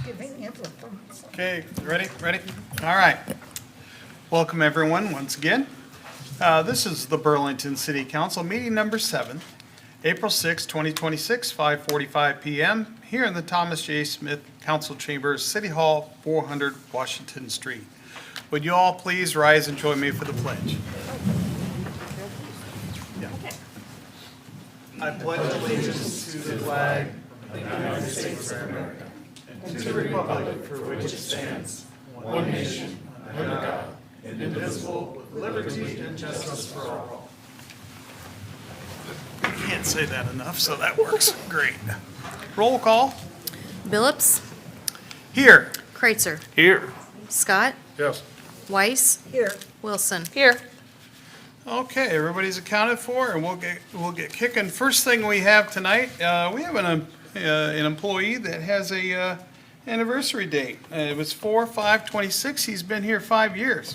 Okay, ready? Ready? All right. Welcome, everyone, once again. This is the Burlington City Council, meeting number 7, April 6, 2026, 5:45 PM, here in the Thomas J. Smith Council Chambers, City Hall, 400 Washington Street. Would you all please rise and join me for the pledge? Yeah. I pledge allegiance to the flag of the United States of America and to the republic for which it stands, one nation, under God, indivisible, with liberty and justice for all. I can't say that enough, so that works. Great. Roll call. Billups, Here. Kreitzer, Here. Scott, Yes. Weiss. Here. Wilson. Here. Okay, everybody's accounted for, and we'll get kicking. First thing we have tonight, we have an employee that has a anniversary date. It was 4/5/26. He's been here 5 years.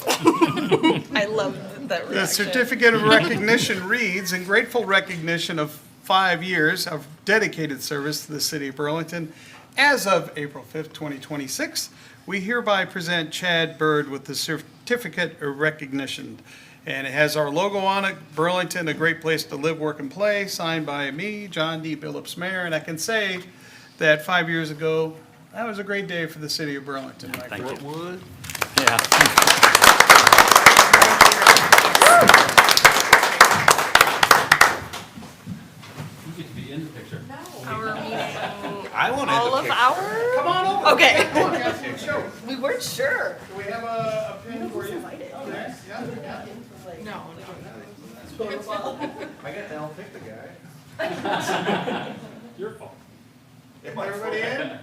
I love that reaction. The certificate of recognition reads, "In grateful recognition of 5 years of dedicated service to the city of Burlington, as of April 5th, 2026, we hereby present Chad Bird with the certificate of recognition." And it has our logo on it, Burlington, a great place to live, work, and play, signed by me, John D. Billups, Mayor. And I can say that 5 years ago, that was a great day for the city of Burlington. Thank you. Wood. Yeah. You get to be in the picture. Our meeting, I want all of our? Come on over. Okay. Come on, guys, take a show. We weren't sure. Do we have a pin for you? Okay. Yeah. No. I got to help pick the guy. Your fault. Everybody in?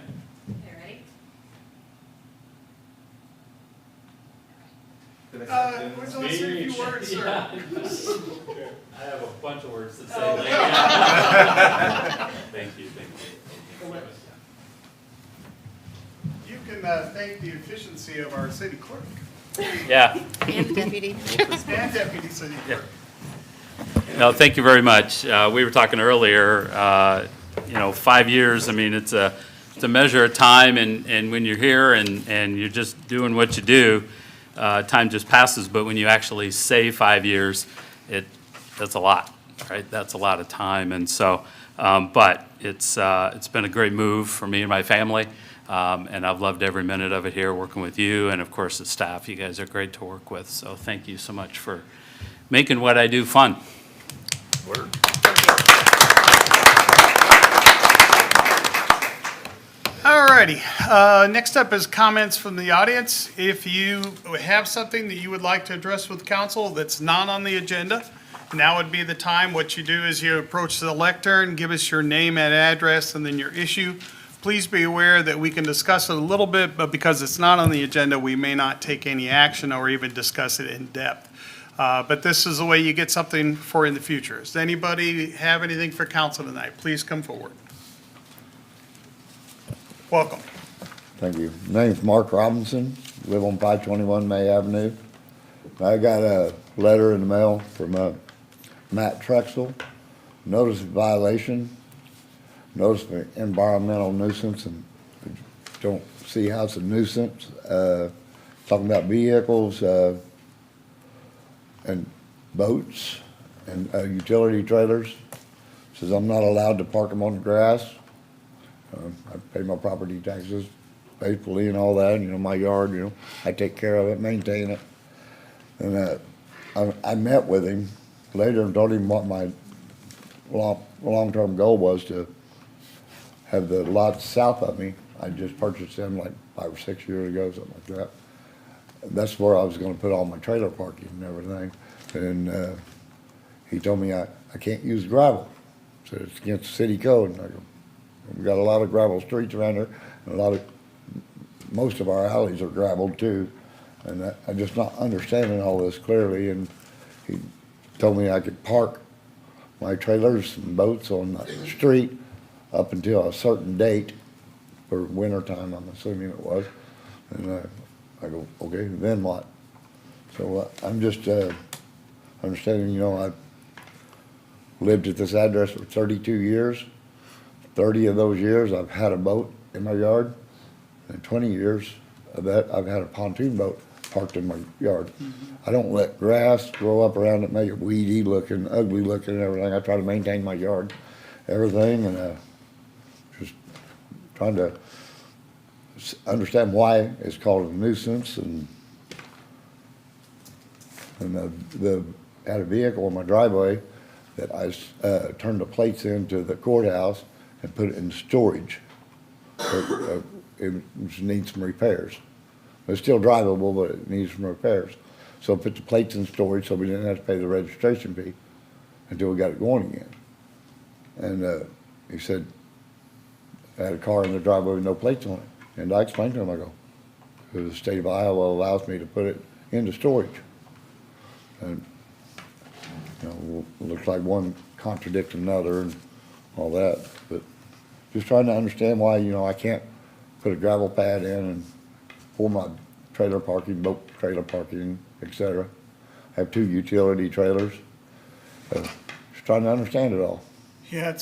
Would you like to say a few words, sir? I have a bunch of words to say. Oh. Thank you, thank you. You can thank the efficiency of our city clerk Yeah, And deputy. and deputy city clerk. no, thank you very much. We were talking earlier, 5 years, I mean, it's a measure of time, and when you're here and you're just doing what you do, time just passes, but when you actually say 5 years, that's a lot, right? That's a lot of time, and so, but it's been a great move for me and my family, and I've loved every minute of it here, working with you, and of course the staff. You guys are great to work with, so thank you so much for making what I do fun. Alrighty, next up is comments from the audience. If you have something that you would like to address with council that's not on the agenda, now would be the time. What you do is you approach the lectern, give us your name and address, and then your issue. Please be aware that we can discuss it a little bit, but because it's not on the agenda, we may not take any action or even discuss it in depth. But this is the way you get something for in the future. Does anybody have anything for council tonight? Please come forward. Welcome. Thank you. Name's Mark Robinson, live on 521 May Avenue. I got a letter in the mail from Matt Trexel, notice of violation, notice of environmental nuisance, and don't see how it's a nuisance. Talking about vehicles and boats and utility trailers. Says I'm not allowed to park them on the grass. I pay my property taxes faithfully and all that, my yard, I take care of it, maintain it. And I met with him later and told him what my long-term goal was, to have the lots south of me. I just purchased them like 5 or 6 years ago, something like that. That's where I was gonna put all my trailer parking and everything. And he told me I can't use gravel, so it's against the city code. And I go, we got a lot of gravel streets around here, and most of our alleys are gravel too. And I'm just not understanding all this clearly, and he told me I could park my trailers and boats on the street up until a certain date for winter time, I'm assuming it was. And I go, okay, then what? So I'm just understanding, I've lived at this address for 32 years. 30 of those years I've had a boat in my yard. In 20 years of that, I've had a pontoon boat parked in my yard. I don't let grass grow up around it, make it weedy looking, ugly looking and everything. I try to maintain my yard, everything, and just trying to understand why it's called a nuisance and had a vehicle in my driveway that I turned the plates into the courthouse and put it in storage. It just needs some repairs. It's still drivable, but it needs some repairs. So I put the plates in storage so we didn't have to pay the registration fee until we got it going again. And he said, I had a car in the driveway with no plates on it. And I explained to him, I go, the state of Iowa allows me to put it into storage. And, you know, looks like one contradicts another and all that, but just trying to understand why, you know, I can't put a gravel pad in and for my trailer parking, boat trailer parking, et cetera. I have 2 utility trailers. Just trying to understand it all. Yeah,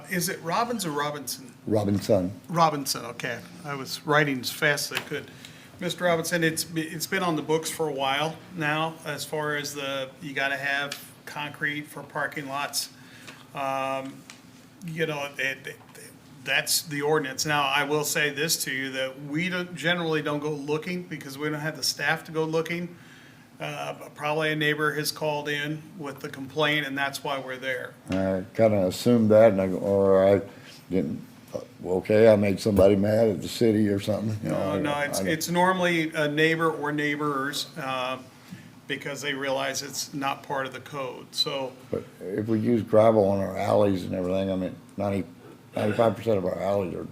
is it Robbins or Robinson? Robinson. Robinson, okay. I was writing as fast as I could. Mr. Robinson, it's been on the books for a while now, as far as you gotta have concrete for parking lots. You know, that's the ordinance. Now, I will say this to you, that we generally don't go looking because we don't have the staff to go looking. Probably a neighbor has called in with the complaint and that's why we're there. I kinda assumed that and or I didn't, well, okay, I made somebody mad at the city or something, you know. No, I- it's normally a neighbor or neighbors, because they realize it's not part of the code, so, But if we use gravel on our alleys and everything, I mean, 95% of our alleys are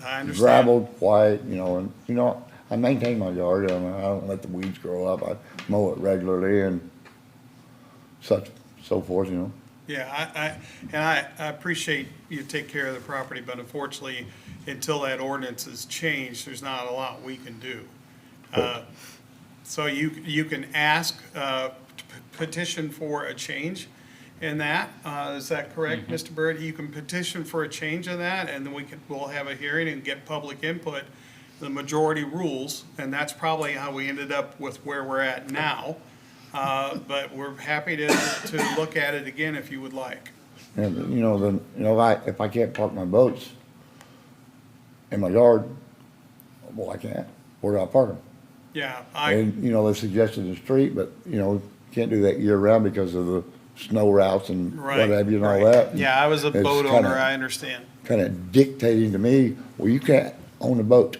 I understand. gravelled, white, you know, and, you know, I maintain my yard, I mean, I don't let the weeds grow up, I mow it regularly and so forth, you know. Yeah, I appreciate you take care of the property, but unfortunately, until that ordinance is changed, there's not a lot we can do. So you can ask, petition for a change in that, is that correct, Mr. Byrd? You can petition for a change in that, and then we'll have a hearing and get public input. The majority rules, and that's probably how we ended up with where we're at now. But we're happy to look at it again if you would like. And, you know, then, you know, if I can't park my boats in my yard, well, I can't, where do I park them? Yeah, And, you know, they suggested the street, but, you know, can't do that year round because of the snow routes and what right. have you and all right. that. Yeah, I was a It's boat kinda- owner, I understand. Kind of dictating to me, well, you can't own a boat.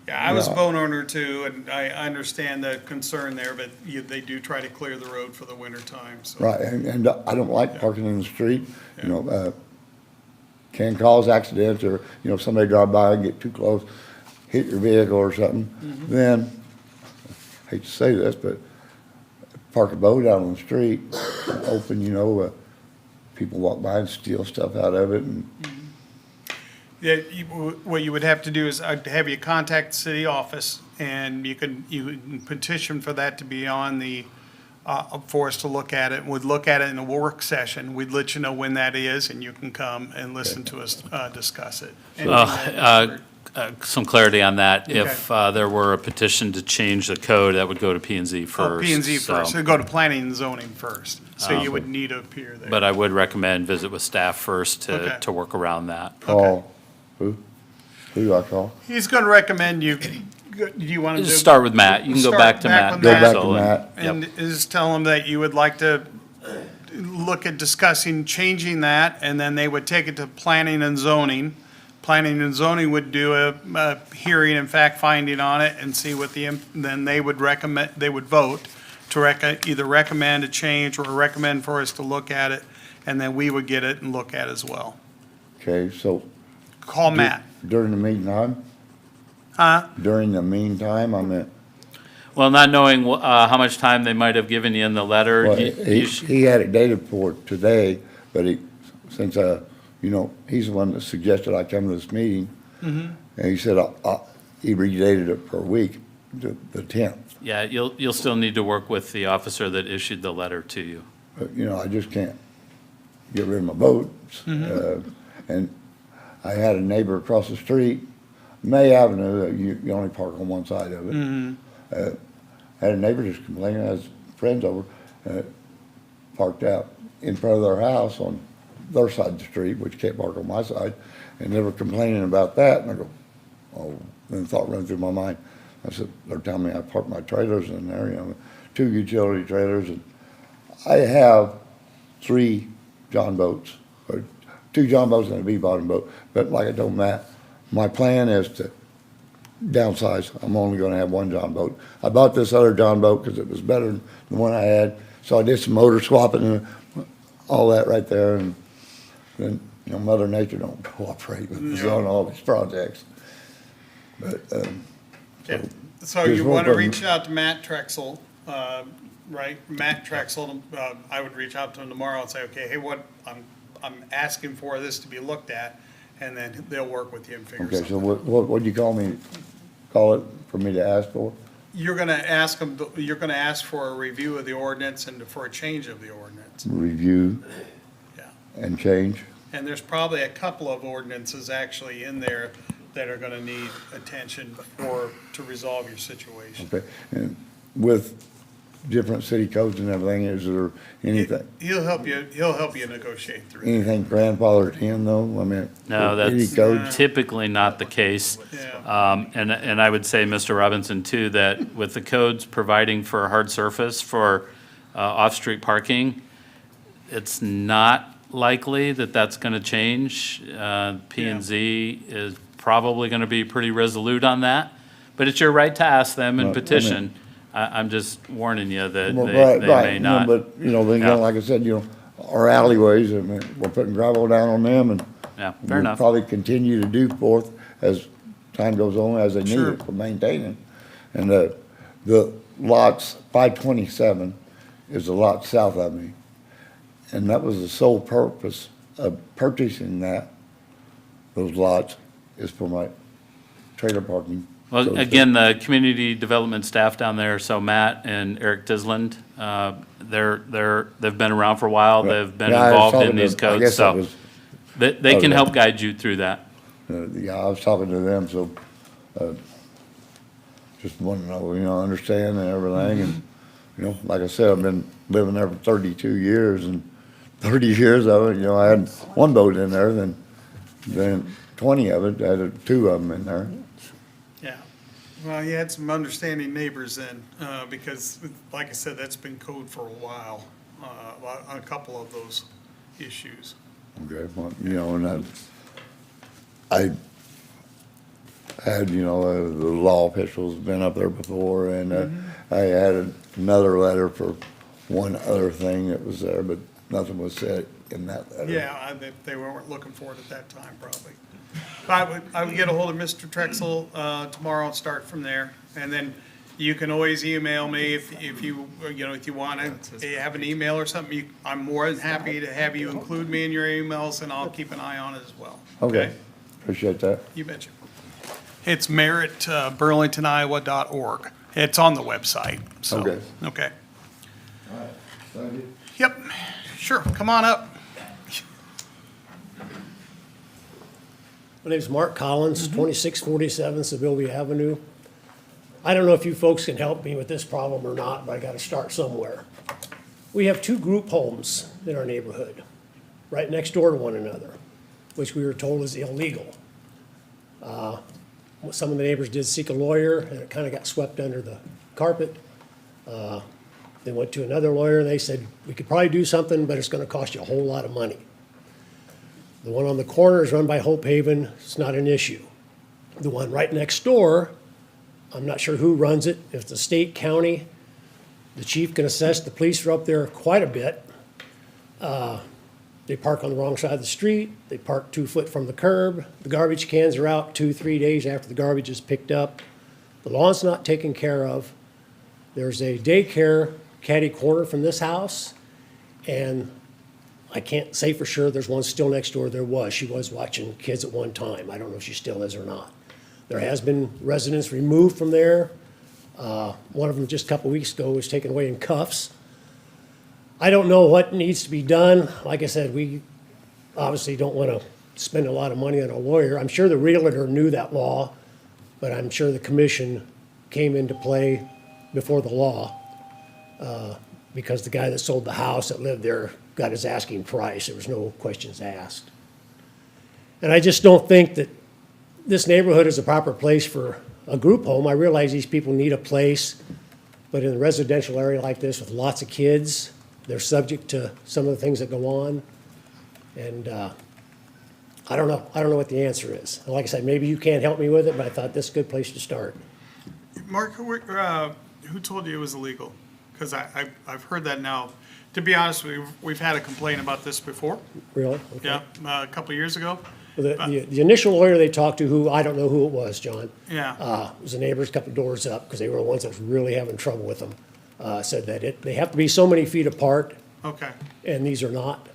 Yeah, I was a Yeah. boat owner too, and I understand the concern there, but they do try to clear the road for the winter time, so. Right, and I don't like parking in the street, you know, can cause accidents or, you know, if somebody drive by and get too close, hit your vehicle or something, then, hate to say this, but park a boat out on the street, open, you know, people walk by and steal stuff out of it and, Yeah, what you would have to do is I'd have you contact the city office, and you can petition for that to be on the, for us to look at it. We'd look at it in a work session. We'd let you know when that is, and you can come and listen to us discuss it. Some clarity on that. If there were a petition to change the code, that would go to P and Z first. P and Z so- first, it'd go to planning and zoning first, so you would need to appear there. But I would recommend visit with staff first Okay. to work around that. call, who do I call? He's gonna recommend you, do you want to do? Just start with Matt. You can go Start back to back Matt. with Go back to Gensel Matt. And Yep. just tell them that you would like to look at discussing changing that, and then they would take it to planning and zoning. Planning and zoning would do a hearing and fact-finding on it and see what then they would recommend, they would vote to either recommend a change or recommend for us to look at it, and then we would get it and look at it as well. Okay, so Call Matt. during the meantime, Huh? during the meantime, I mean, Well, not knowing how much time they might have given you in the letter, well, you he had it dated for today, but since, you know, he's the one that suggested I come to this meeting. And he said, he redated it for a week, the 10th. yeah, you'll still need to work with the officer that issued the letter to you. But, you know, I just can't get rid of my boats. And I had a neighbor across the street, May Avenue, you only park on one side of it. Had a neighbor just complaining, has friends over, parked out in front of their house on their side of the street, which can't park on my side, and they were complaining about that, and I go, oh, then the thought ran through my mind. I said, they're telling me I parked my trailers in there, 2 utility trailers, and I have 3 John boats, or 2 John boats and a V-bottom boat, but like I told Matt, my plan is to downsize. I'm only gonna have 1 John boat. I bought this other John boat because it was better than the one I had, so I did some motor swapping and all that right there, and then, Mother Nature don't cooperate with us on all these projects. But, Yeah. So Here's you one want to from- reach out to Matt Trexel, right? Matt Trexel, I would reach out to him tomorrow and say, okay, hey, I'm asking for this to be looked at, and then they'll work with you and figure okay, so something. what'd you call it for me to ask for? You're gonna ask them, you're gonna ask for a review of the ordinance and for a change of the ordinance. Review Yeah. and change? And there's probably a couple of ordinances actually in there that are gonna need attention to resolve your situation. Okay, and with different city codes and everything, is there anything, He'll help you negotiate through it. anything grandfathered in though? I mean, No, any that's codes? typically not the case. Yeah. And I would say, Mr. Robinson, too, that with the codes providing for a hard surface for off-street parking, it's not likely that that's going to change. P and Z is probably going to be pretty resolute on that, but it's your right to ask them and Right, I mean- petition. I'm just warning you that Well, they right, may you not. know, but, then Yeah. again, like I said, our alleyways, I mean, we're putting gravel down on them and Yeah, fair we'll enough. probably continue to do forth as time goes on, as they need Sure. it for maintaining. And the lots, 527 is the lot south of me. And that was the sole purpose of purchasing those lots, is for my trailer parking. So Well, again, the community development staff down there, so Matt and Eric Disland, they've been around for a while. They've been Yeah, I was involved in talking to- these I codes, guess that so was- they can okay. help guide you through that. Yeah, I was talking to them, so, just want to know, understand and everything, and, like I said, I've been living there for 32 years, and 30 years of it, I had 1 boat in there, then 20 of it, I had 2 of them in there. Yeah, well, you had some understanding neighbors then, because, like I said, that's been code for a while, on a couple of those issues. Okay, well, and I had, the law officials been up there before, and I had another letter for one other thing that was there, but nothing was said in that letter. Yeah, they weren't looking for it at that time, probably. I would get a hold of Mr. Trexel, tomorrow and start from there, and then you can always email me if you want to have an email or something. I'm more than happy to have you include me in your emails, and I'll keep an eye on it as well. Okay, appreciate that. You betcha. It's merit.burlingtoniowa.org. It's on the website, so. Okay. Okay. Thank you. Yep, sure, come on up. My name's Mark Collins, 2647 Sylvia Avenue. I don't know if you folks can help me with this problem or not, but I gotta start somewhere. We have 2 group homes in our neighborhood, right next door to one another, which we were told is illegal. Some of the neighbors did seek a lawyer, and it kinda got swept under the carpet. They went to another lawyer, and they said, we could probably do something, but it's gonna cost you a whole lot of money. The one on the corner is run by Hope Haven, it's not an issue. The one right next door, I'm not sure who runs it, if it's the state, county, the chief can assess, the police are up there quite a bit. They park on the wrong side of the street, they park 2 foot from the curb, the garbage cans are out 2-3 days after the garbage is picked up. The lawn's not taken care of. There's a daycare catty corner from this house, and I can't say for sure, there's one still next door, she was watching kids at one time, I don't know if she still is or not. There has been residents removed from there, one of them just a couple weeks ago was taken away in cuffs. I don't know what needs to be done, like I said, we obviously don't wanna spend a lot of money on a lawyer. I'm sure the realtor knew that law, but I'm sure the commission came into play before the law, because the guy that sold the house that lived there got his asking price. There was no questions asked. And I just don't think that this neighborhood is a proper place for a group home. I realize these people need a place, but in a residential area like this with lots of kids, they're subject to some of the things that go on. And I don't know. I don't know what the answer is. And like I said, maybe you can't help me with it, but I thought this is a good place to start. Mark, who told you it was illegal? Because I've heard that now. To be honest, we've had a complaint about this before. Really? Okay. Yeah, a couple of years ago. The initial lawyer they talked to, who, I don't know who it was, John, Yeah, was the neighbors a couple doors up, because they were the ones that was really having trouble with them. Said that they have to be so many feet apart, okay. and these are not.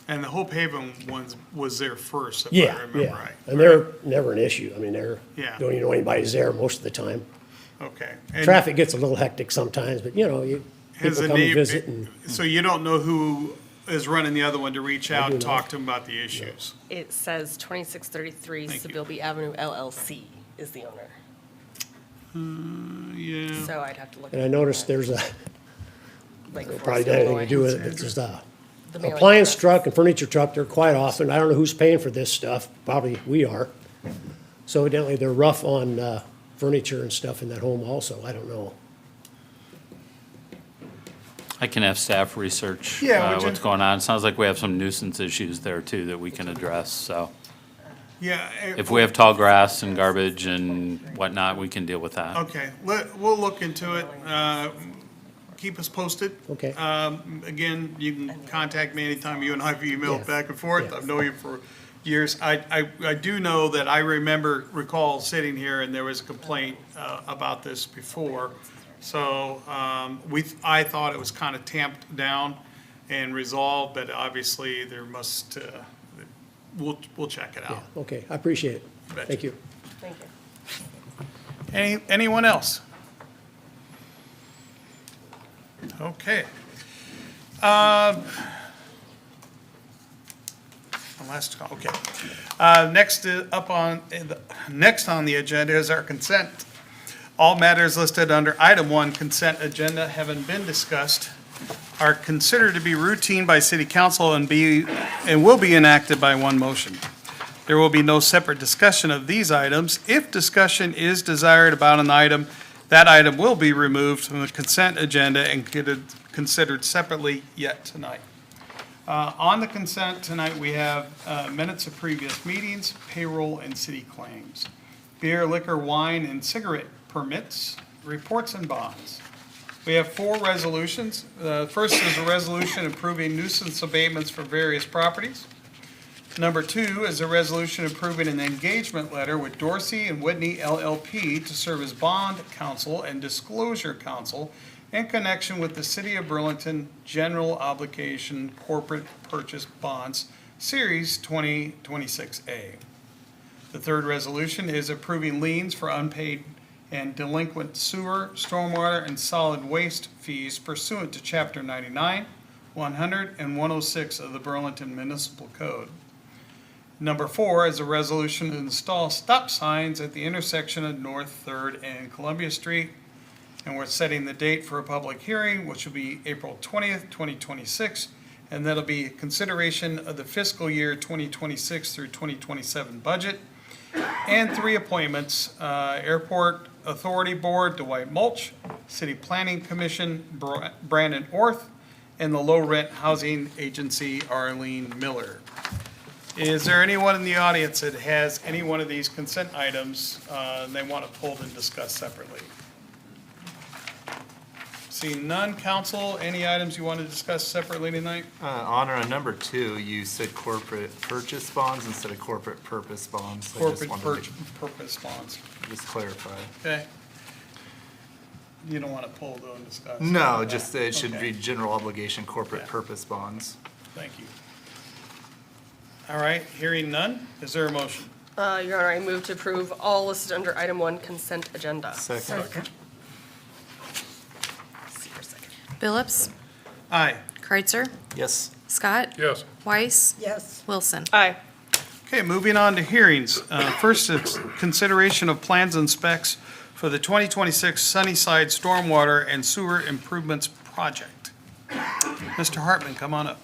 And the Hope Haven ones was there first, if I Yeah, remember yeah. right. And they're never an issue. I mean, Yeah. don't even know anybody's there most of the time. Okay. And Traffic gets a little hectic sometimes, but people has the come and neighbor- visit and, So you don't know who is running the other one to reach out and do talk not. to them about the issues? It says 2633 Thank you. Sibilby Avenue LLC is the owner. Yeah. So I'd have to look. and I noticed there's a, Like probably Forest, got anything to Illinois. do with it, but there's a The mailing appliance address. truck and furniture truck there quite often. I don't know who's paying for this stuff. Probably we are. So evidently they're rough on furniture and stuff in that home also. I don't know. I can have staff research Yeah, would you- what's going on. Sounds like we have some nuisance issues there too that we can address, so. Yeah. If we have tall grass and garbage and whatnot, we can deal with that. Okay, we'll look into it. Keep us posted. Okay. Again, you can contact me anytime. You and I have emailed Yeah. back and forth. Yeah. I've known you for years. I do know that I recall sitting here and there was a complaint about this before. So I thought it was kind of tamped down and resolved, but obviously there must, we'll check it Yeah, out. okay. I appreciate it. Betcha. Thank you. Thank you. Anyone else? Okay. Last call, okay. Next on the agenda is our consent. All matters listed under item 1 consent agenda having been discussed are considered to be routine by city council and will be enacted by one motion. There will be no separate discussion of these items. If discussion is desired about an item, that item will be removed from the consent agenda and considered separately yet tonight. On the consent tonight, we have minutes of previous meetings, payroll, and city claims. Beer, liquor, wine, and cigarette permits, reports, and bonds. We have 4 resolutions. First is a resolution approving nuisance abatements for various properties. Number 2 is a resolution approving an engagement letter with Dorsey and Whitney LLP to serve as bond counsel and disclosure counsel in connection with the City of Burlington General Obligation Corporate Purchase Bonds, Series 2026A. The third resolution is approving liens for unpaid and delinquent sewer, stormwater, and solid waste fees pursuant to Chapter 99, 100, and 106 of the Burlington Municipal Code. Number 4 is a resolution to install stop signs at the intersection of North 3rd and Columbia Street. And we're setting the date for a public hearing, which will be April 20th, 2026. And that'll be consideration of the fiscal year 2026 through 2027 budget. And 3 appointments, Airport Authority Board, Dwight Mulch, City Planning Commission, Brandon Orth, and the Low Rent Housing Agency, Arlene Miller. Is there anyone in the audience that has any one of these consent items they want to pull and discuss separately? Seeing none, council, any items you want to discuss separately tonight? Honor, on number 2, you said corporate purchase bonds instead of corporate purpose bonds. I just Corporate wanted purpose bonds, to just clarify. okay? You don't want to pull though and discuss? No, just it should Okay. read general obligation corporate Yeah. purpose bonds. Thank you. All right, hearing none, is there a motion? Your Honor, I move to approve all listed under item 1 consent agenda. Second. Super second. Phillips, Aye. Kreitzer, Yes. Scott. Yes. Weiss, Yes. Wilson. Aye. Okay, moving on to hearings. First is consideration of plans and specs for the 2026 Sunnyside Stormwater and Sewer Improvements Project. Mr. Hartman, come on up.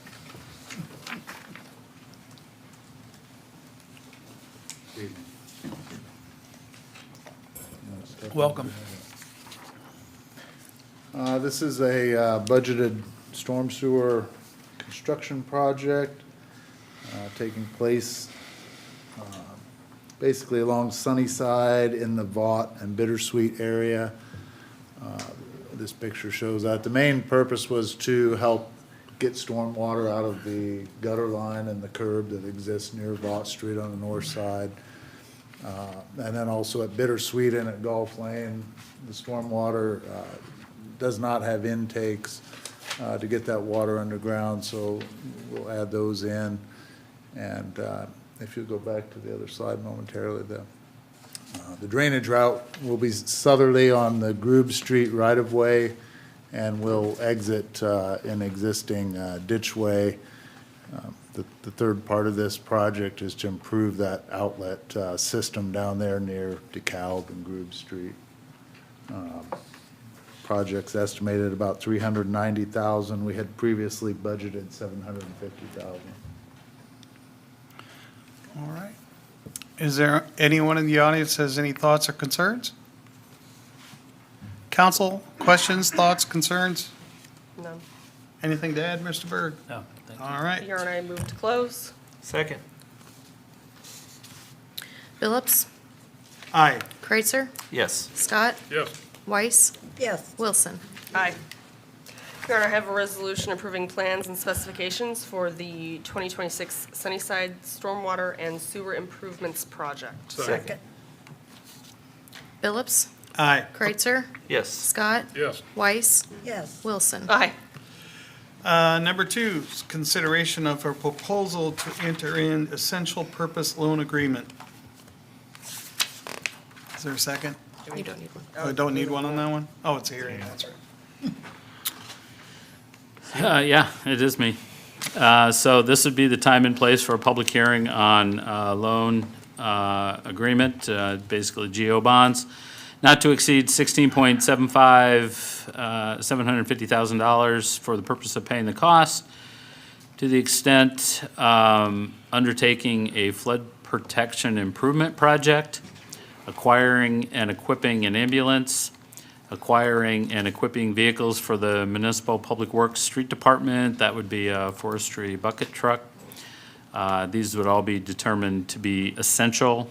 Welcome. This is a budgeted storm sewer construction project taking place basically along Sunnyside in the Vaught and Bittersweet area. This picture shows that. The main purpose was to help get storm water out of the gutter line and the curb that exists near Vaught Street on the north side. And then also at Bittersweet and at Gulf Lane, the stormwater does not have intakes to get that water underground, so we'll add those in. And if you go back to the other slide momentarily, the drainage route will be southerly on the Grube Street right-of-way and will exit an existing ditchway. The third part of this project is to improve that outlet system down there near DeKalb and Grube Street. Project's estimated about $390,000. We had previously budgeted $750,000. All right. Is there anyone in the audience that has any thoughts or concerns? Council, questions, thoughts, concerns? None. Anything to add, Mr. Berg? No, thank you. All right. Your Honor, I move to close. Second. Phillips, Aye. Kreitzer, Yes. Scott, Yes. Weiss, Yes. Wilson. Aye. Your Honor, I have a resolution approving plans and specifications for the 2026 Sunnyside Stormwater and Sewer Improvements Project. Second. Phillips, Aye. Kreitzer, Yes. Scott, Yes. Weiss, Yes. Wilson. Aye. Number two, is consideration of a proposal to enter in essential purpose loan agreement. Is there a second? You don't need one. Oh, don't need one on that one? Oh, it's a hearing, that's right. Yeah, it is me. So this would be the time and place for a public hearing on loan agreement, basically GO bonds, not to exceed $750,000 for the purpose of paying the cost, to the extent undertaking a flood protection improvement project, acquiring and equipping an ambulance, acquiring and equipping vehicles for the Municipal Public Works Street Department. That would be a forestry bucket truck. These would all be determined to be essential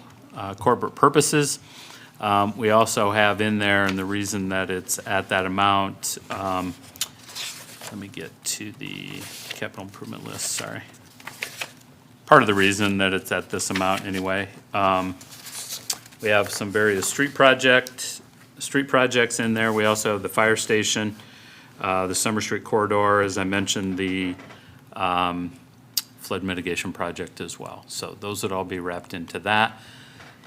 corporate purposes. We also have in there, and the reason that it's at that amount, let me get to the capital improvement list, sorry. Part of the reason that it's at this amount anyway. We have some various street projects in there. We also have the fire station, the Summer Street corridor, as I mentioned, the flood mitigation project as well. So those would all be wrapped into that.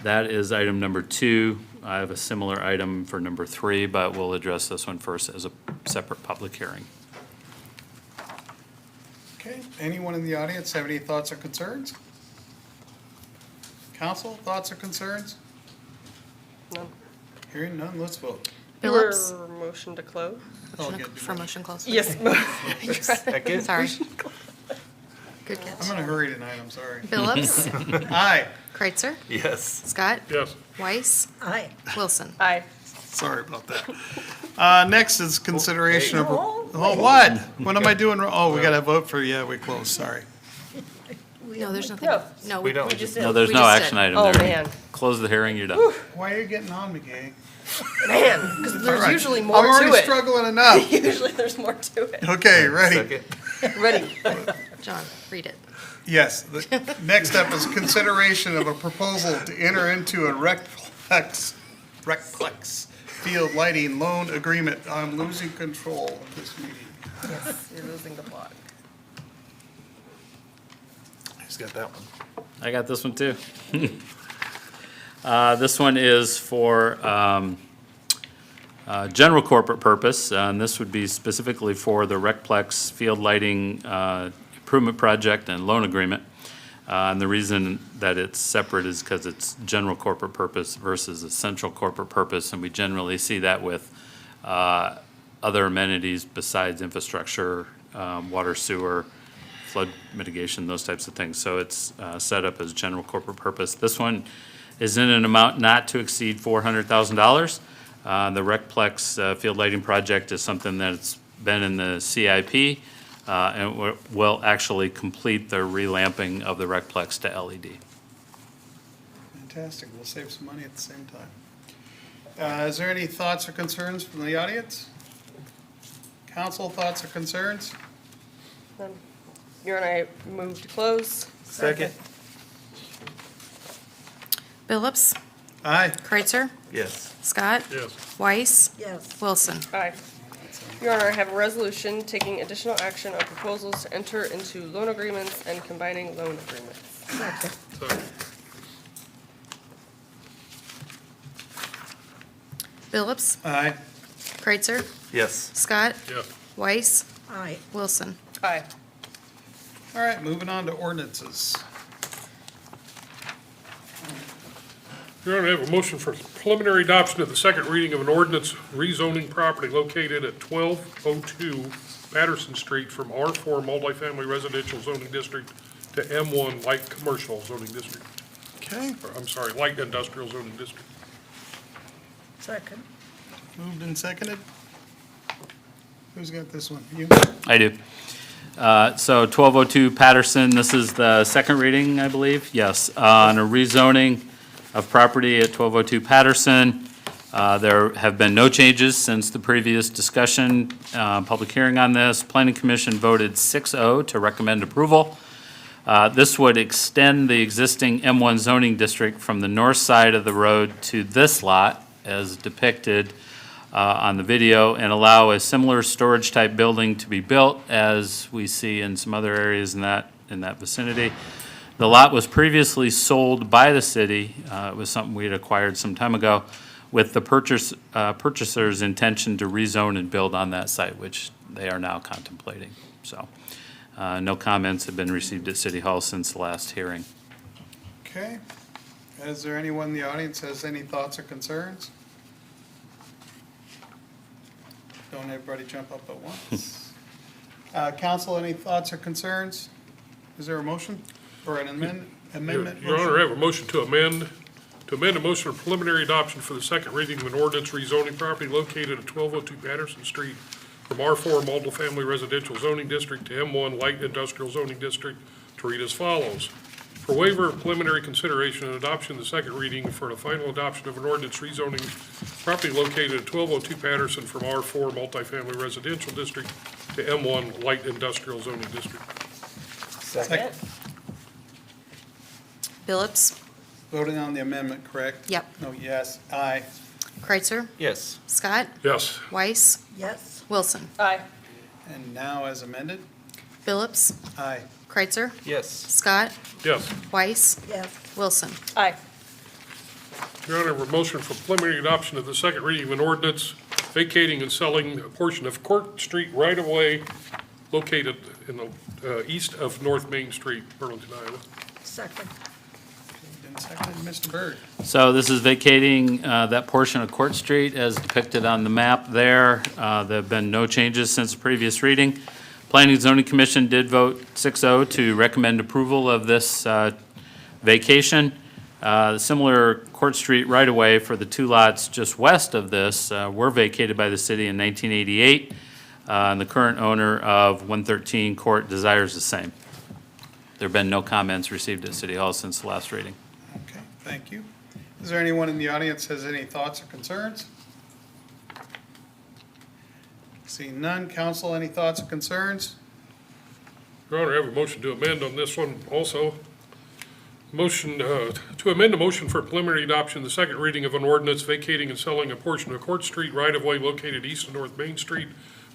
That is item number 2. I have a similar item for number 3, but we'll address this one first as a separate public hearing. Okay, anyone in the audience have any thoughts or concerns? Council, thoughts or concerns? None. Hearing none, let's vote. Phillips. Your motion to close? Oh, Motion yeah, to- For motion close. Yes. Second. Sorry. Good I'm catch. in a hurry tonight, I'm sorry. Phillips, Aye. Kreitzer, Yes. Scott, Yes. Weiss, Aye. Wilson. Aye. Sorry about that. Next is consideration of, Oh, oh, what? What am I doing wrong? Oh, we gotta vote for, yeah, we closed, sorry. No, there's nothing. No. No, We don't. we just. No, there's we no just action did. item Oh, there. man. Close the hearing, you're done. Why are you getting on me, gang? Man, because All there's right. usually more I'm to already it. struggling enough. Usually there's more to it. Okay, ready? Second. Ready? John, read it. Yes, the next up is consideration of a proposal to enter into a Recplex field lighting loan agreement. I'm losing control of this meeting. Yes, you're losing the plot. Who's got that one? I got this one too. This one is for general corporate purpose, and this would be specifically for the Recplex field lighting improvement project and loan agreement. And the reason that it's separate is because it's general corporate purpose versus essential corporate purpose, and we generally see that with other amenities besides infrastructure, water, sewer, flood mitigation, those types of things. So it's set up as general corporate purpose. This one is in an amount not to exceed $400,000. The Recplex field lighting project is something that's been in the CIP, and will actually complete the relamping of the Recplex to LED. Fantastic. We'll save some money at the same time. Is there any thoughts or concerns from the audience? Council, thoughts or concerns? Your Honor, I move to close. Second. Phillips, Aye. Kreitzer, Yes. Scott, Yes. Weiss, Yes. Wilson. Aye. Your Honor, I have a resolution taking additional action on proposals to enter into loan agreements and combining loan agreements. Second. Phillips, Aye. Kreitzer, Yes. Scott, Yes. Weiss, Aye. Wilson. Aye. All right, moving on to ordinances. Your Honor, I have a motion for preliminary adoption of the second reading of an ordinance rezoning property located at 1202 Patterson Street from R4 multifamily residential zoning district to M1 light commercial zoning district. Okay, Or, I'm sorry, light industrial zoning district. Second. moved and seconded. Who's got this one? You? I do. So 1202 Patterson, this is the second reading, I believe? Yes, on a rezoning of property at 1202 Patterson. There have been no changes since the previous discussion, public hearing on this. Planning Commission voted 6-0 to recommend approval. This would extend the existing M1 zoning district from the north side of the road to this lot, as depicted on the video, and allow a similar storage-type building to be built as we see in some other areas in that vicinity. The lot was previously sold by the city. It was something we had acquired some time ago, with the purchaser's intention to rezone and build on that site, which they are now contemplating. So, no comments have been received at City Hall since the last hearing. Okay. Is there anyone in the audience has any thoughts or concerns? Don't everybody jump up at once. Council, any thoughts or concerns? Is there a motion or an amendment? Your Honor, I have a motion to amend a motion of preliminary adoption for the second reading of an ordinance rezoning property located at 1202 Patterson Street from R4 multifamily residential zoning district to M1 light industrial zoning district to read as follows. For waiver of preliminary consideration and adoption of the second reading for the final adoption of an ordinance rezoning property located at 1202 Patterson from R4 multifamily residential district to M1 light industrial zoning district. Second. Phillips, Voting on the amendment, correct? Yep. No, yes. Aye. Kreitzer, Yes. Scott, Yes. Weiss, Yes. Wilson. Aye. And now as amended? Phillips, Aye. Kreitzer, Yes. Scott, Yes. Weiss, Yes. Wilson. Aye. Your Honor, I have a motion for preliminary adoption of the second reading of an ordinance vacating and selling a portion of Court Street right-of-way located in the east of North Main Street, Burlington, Iowa. Second. Moved and seconded. Mr. Byrd? So this is vacating that portion of Court Street as depicted on the map there. There have been no changes since the previous reading. Planning and Zoning Commission did vote 6-0 to recommend approval of this vacation. Similar Court Street right-of-way for the two lots just west of this were vacated by the city in 1988, and the current owner of 113 Court desires the same. There have been no comments received at City Hall since the last reading. Okay, thank you. Is there anyone in the audience has any thoughts or concerns? Seeing none. Council, any thoughts or concerns? Your Honor, I have a motion to amend on this one also. Motion to amend the motion for preliminary adoption, the second reading of an ordinance vacating and selling a portion of Court Street right-of-way located east of North Main Street,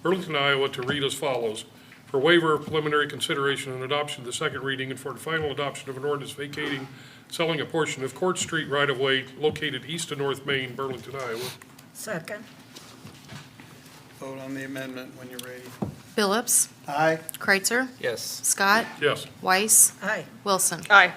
Burlington, Iowa, to read as follows. For waiver of preliminary consideration and adoption of the second reading and for the final adoption of an ordinance vacating, selling a portion of Court Street right-of-way located east of North Main, Burlington, Iowa. Second. Vote on the amendment when you're ready. Phillips, Aye. Kreitzer, Yes. Scott, Yes. Weiss, Aye. Wilson. Aye.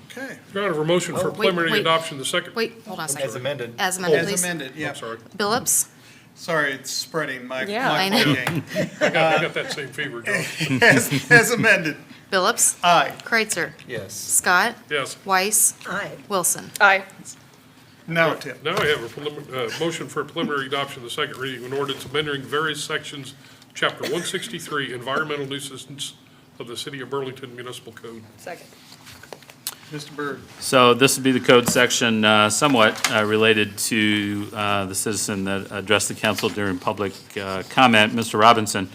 Okay. Your Honor, have a motion for wait, preliminary wait. adoption, the second. Wait, hold on a second. As amended. As amended, As please. amended, yeah. I'm sorry. Phillips, Sorry, it's spreading. My Yeah. I know. gang. I got that same fever, John. As amended. Phillips, Aye. Kreitzer, Yes. Scott, Yes. Weiss, Aye. Wilson. Aye. Now, Tim. Now I have a motion for preliminary adoption, the second reading of an ordinance amending various sections, Chapter 163, Environmental Nuisance of the City of Burlington Municipal Code. Second. Mr. Byrd. So this would be the code section somewhat related to the citizen that addressed the council during public comment, Mr. Robinson.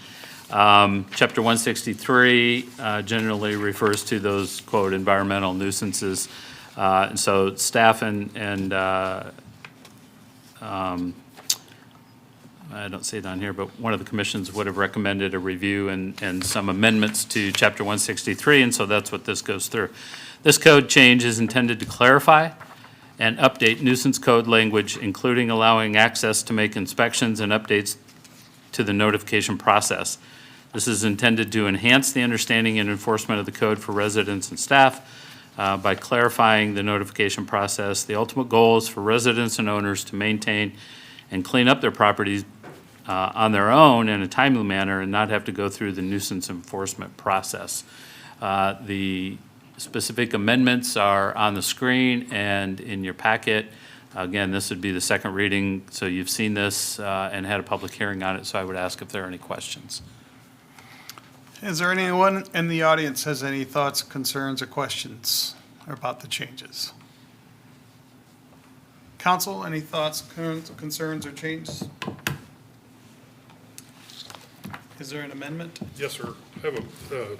Chapter 163 generally refers to those, quote, environmental nuisances. And so staff and I don't see it on here, but one of the commissions would have recommended a review and some amendments to Chapter 163, and so that's what this goes through. This code change is intended to clarify and update nuisance code language, including allowing access to make inspections and updates to the notification process. This is intended to enhance the understanding and enforcement of the code for residents and staff by clarifying the notification process. The ultimate goal is for residents and owners to maintain and clean up their properties on their own in a timely manner and not have to go through the nuisance enforcement process. The specific amendments are on the screen and in your packet. Again, this would be the second reading, so you've seen this and had a public hearing on it, so I would ask if there are any questions. Is there anyone in the audience has any thoughts, concerns, or questions about the changes? Council, any thoughts, concerns, or changes? Is there an amendment? Yes, sir. Have a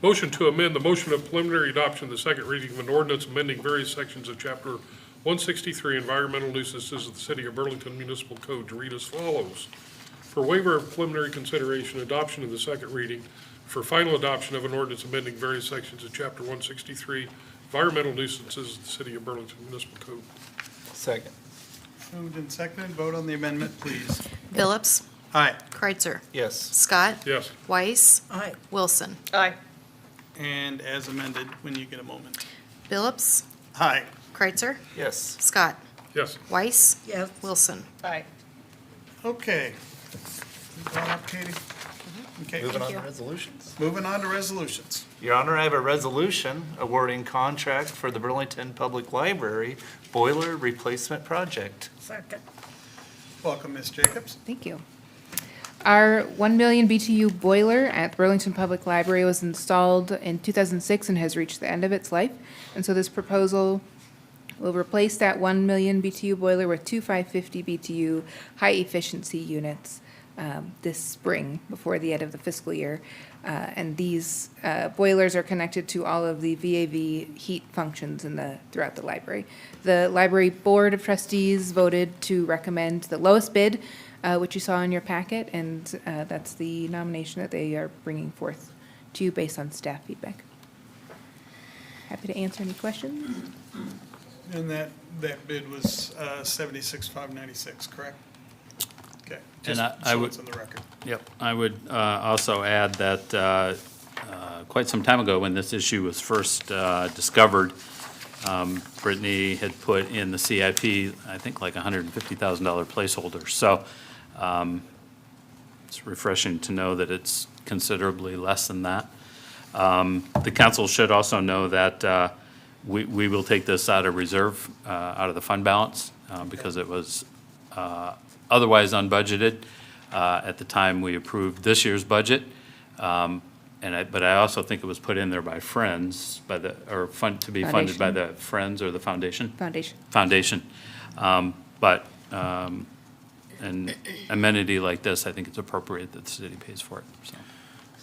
motion to amend the motion of preliminary adoption, the second reading of an ordinance amending various sections of Chapter 163, Environmental Nuisances of the City of Burlington Municipal Code to read as follows. For waiver of preliminary consideration, adoption of the second reading, for final adoption of an ordinance amending various sections of Chapter 163, Environmental Nuisances of the City of Burlington Municipal Code. Second. Moved and seconded. Vote on the amendment, please. Phillips, Aye. Kreitzer, Yes. Scott, Yes. Weiss, Aye. Wilson. Aye. And as amended, when you get a moment. Phillips, Aye. Kreitzer, Yes. Scott, Yes. Weiss, Yes. Wilson. Aye. Okay. You brought up, Katie? Okay. Moving on you. to resolutions. Moving on to resolutions. Your Honor, I have a resolution awarding contract for the Burlington Public Library boiler replacement project. Second. Welcome, Ms. Jacobs. Thank you. Our 1 million BTU boiler at the Burlington Public Library was installed in 2006 and has reached the end of its life. And so this proposal will replace that 1 million BTU boiler with two 550 BTU high-efficiency units this spring before the end of the fiscal year. And these boilers are connected to all of the VAV heat functions throughout the library. The Library Board of Trustees voted to recommend the lowest bid, which you saw in your packet, and that's the nomination that they are bringing forth to you based on staff feedback. Happy to answer any questions. And that bid was 76,596, correct? Okay. Just I so would- it's on the record. Yep. I would also add that quite some time ago, when this issue was first discovered, Brittany had put in the CIP, I think, like $150,000 placeholder. So it's refreshing to know that it's considerably less than that. The council should also know that we will take this out of reserve, out of the fund balance, because it was otherwise unbudgeted at the time we approved this year's budget. But I also think it was put in there by Friends, to be funded by the Friends or the Foundation? Foundation. But an amenity like this, I think it's appropriate that the city pays for it, so.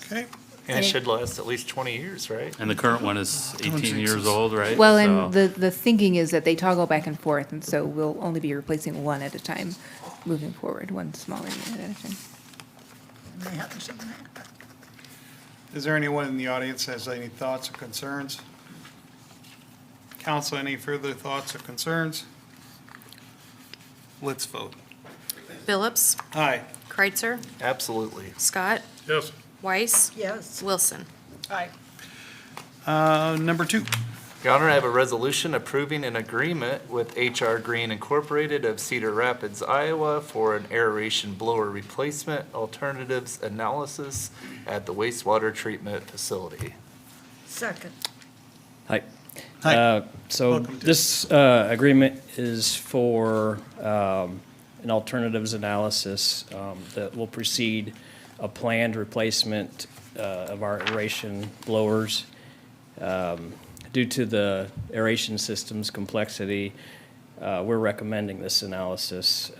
Okay. And it should last at least 20 years, right? And the current one is 18 years old, right? Well, and So- the thinking is that they toggle back and forth, and so we'll only be replacing one at a time moving forward, one smaller unit at a time. May have something. Is there anyone in the audience that has any thoughts or concerns? Council, any further thoughts or concerns? Let's vote. Phillips, Aye. Kreitzer, Absolutely. Scott, Yes. Weiss, Yes. Wilson. Aye. Number 2. Your Honor, I have a resolution approving an agreement with HR Green Incorporated of Cedar Rapids, Iowa for an aeration blower replacement alternatives analysis at the wastewater treatment facility. Second. Hi. Hi. So Welcome, Tim. this agreement is for an alternatives analysis that will precede a planned replacement of our aeration blowers. Due to the aeration system's complexity, we're recommending this analysis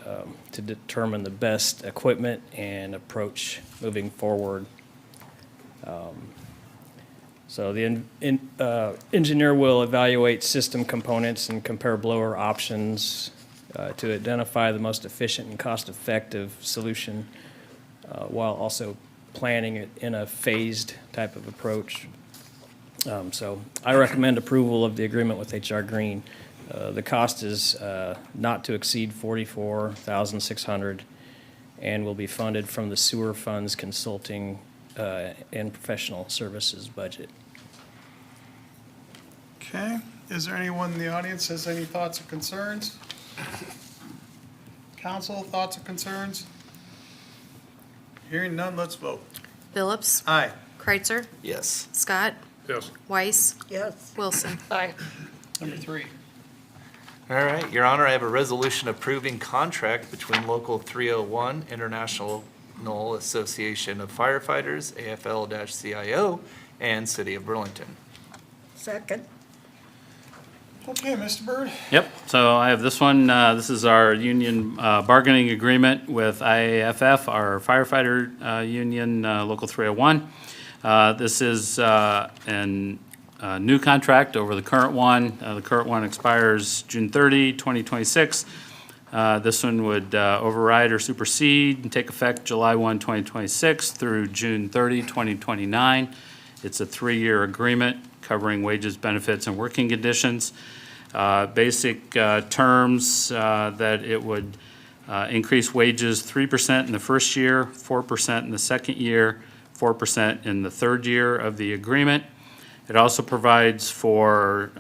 to determine the best equipment and approach moving forward. So the engineer will evaluate system components and compare blower options to identify the most efficient and cost-effective solution while also planning it in a phased type of approach. So I recommend approval of the agreement with HR Green. The cost is not to exceed $44,600 and will be funded from the sewer funds consulting and professional services budget. Okay, is there anyone in the audience has any thoughts or concerns? Council, thoughts or concerns? Hearing none, let's vote. Phillips, Aye. Kreitzer, Yes. Scott, Yes. Weiss, Yes. Wilson. Aye. Number 3. All right, Your Honor, I have a resolution approving contract between Local 301 International Association of Firefighters, AFL-CIO, and City of Burlington. Second. Okay, Mr. Byrd. Yep, so I have this one. This is our union bargaining agreement with IAFF, our firefighter union, Local 301. This is a new contract over the current one. The current one expires June 30, 2026. This one would override or supersede and take effect July 1, 2026 through June 30, 2029. It's a 3-year agreement covering wages, benefits, and working conditions. Basic terms that it would increase wages 3% in the first year, 4% in the second year, 4% in the third year of the agreement. It also provides for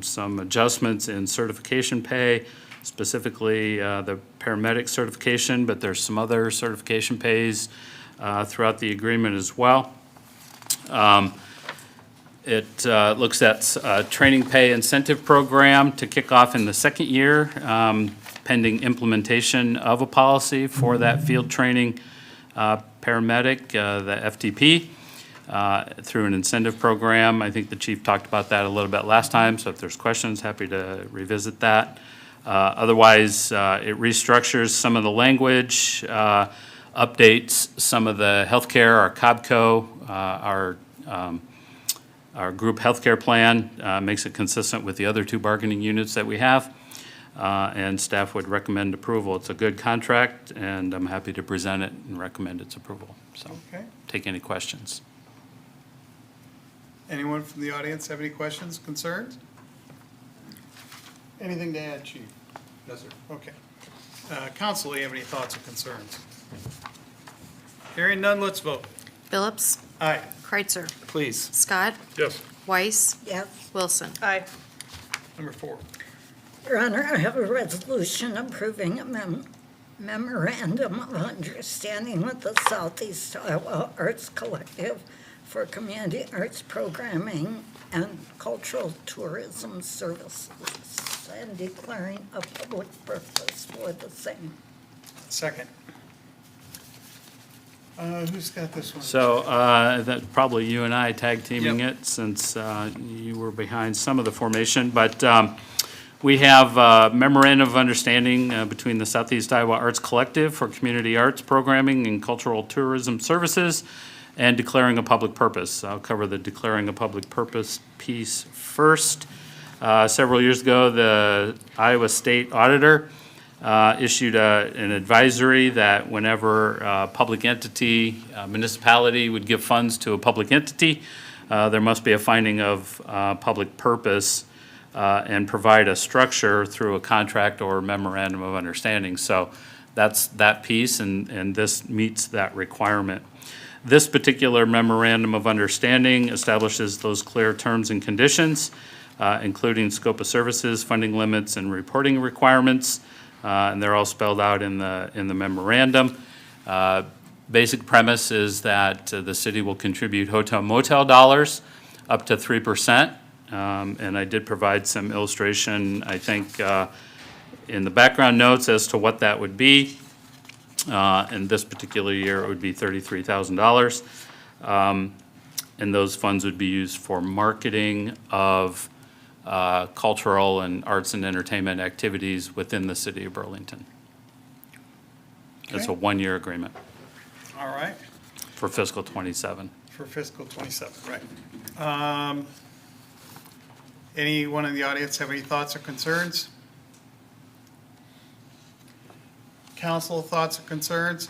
some adjustments in certification pay, specifically the paramedic certification, but there's some other certification pays throughout the agreement as well. It looks at a training pay incentive program to kick off in the second year, pending implementation of a policy for that field training paramedic, the FTP, through an incentive program. I think the chief talked about that a little bit last time, so if there's questions, happy to revisit that. Otherwise, it restructures some of the language, updates some of the healthcare, our COBCO, our group healthcare plan, makes it consistent with the other 2 bargaining units that we have, and staff would recommend approval. It's a good contract, and I'm happy to present it and recommend its approval. So, Okay. take any questions. Anyone from the audience have any questions, concerns? Anything to add, Chief? No, sir. Okay. Council, do you have any thoughts or concerns? Hearing none, let's vote. Phillips, Aye. Kreitzer, Please. Scott, Yes. Weiss, Yes. Wilson. Aye. Number 4. Your Honor, I have a resolution approving a memorandum of understanding with the Southeast Iowa Arts Collective for community arts programming and cultural tourism services and declaring a public purpose for the same. Second. Who's got this one? So, that probably you and I tag teaming Yep. it since you were behind some of the formation, but we have a memorandum of understanding between the Southeast Iowa Arts Collective for community arts programming and cultural tourism services and declaring a public purpose. I'll cover the declaring a public purpose piece first. Several years ago, the Iowa State Auditor issued an advisory that whenever a public entity, municipality would give funds to a public entity, there must be a finding of public purpose and provide a structure through a contract or memorandum of understanding. So That's that piece, and this meets that requirement. This particular memorandum of understanding establishes those clear terms and conditions, including scope of services, funding limits, and reporting requirements, and they're all spelled out in the memorandum. Basic premise is that the city will contribute hotel motel dollars up to 3%, and I did provide some illustration, I think, in the background notes as to what that would be. In this particular year, it would be $33,000. And those funds would be used for marketing of cultural and arts and entertainment activities within the city of Burlington. It's a Okay. one-year agreement All right, for fiscal '27. for fiscal '27, right. Anyone in the audience have any thoughts or concerns? Council, thoughts or concerns?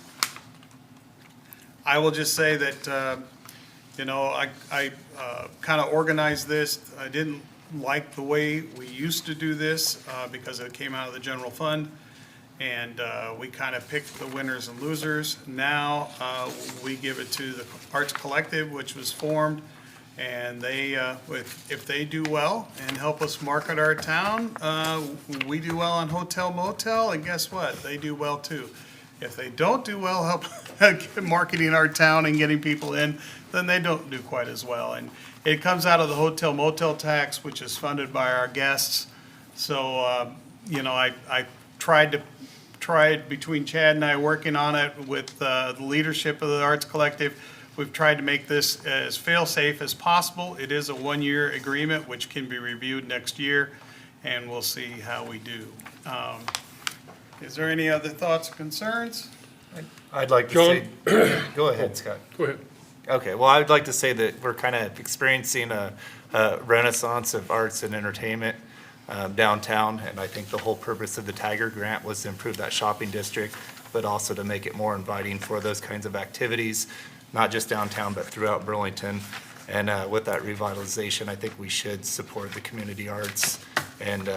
I will just say that, I kind of organized this. I didn't like the way we used to do this because it came out of the general fund. And we kind of picked the winners and losers. Now, we give it to the Arts Collective, which was formed. And they, if they do well and help us market our town, we do well on hotel motel, and guess what? They do well too. If they don't do well help marketing our town and getting people in, then they don't do quite as well. And it comes out of the hotel motel tax, which is funded by our guests. So, I tried between Chad and I working on it with the leadership of the Arts Collective. We've tried to make this as fail-safe as possible. It is a one-year agreement, which can be reviewed next year, and we'll see how we do. Is there any other thoughts or concerns? I'd like to John? say, go ahead, Scott. Go ahead. Okay, well, I'd like to say that we're kind of experiencing a renaissance of arts and entertainment downtown, and I think the whole purpose of the Tiger Grant was to improve that shopping district, but also to make it more inviting for those kinds of activities, not just downtown, but throughout Burlington. And with that revitalization, I think we should support the community arts. And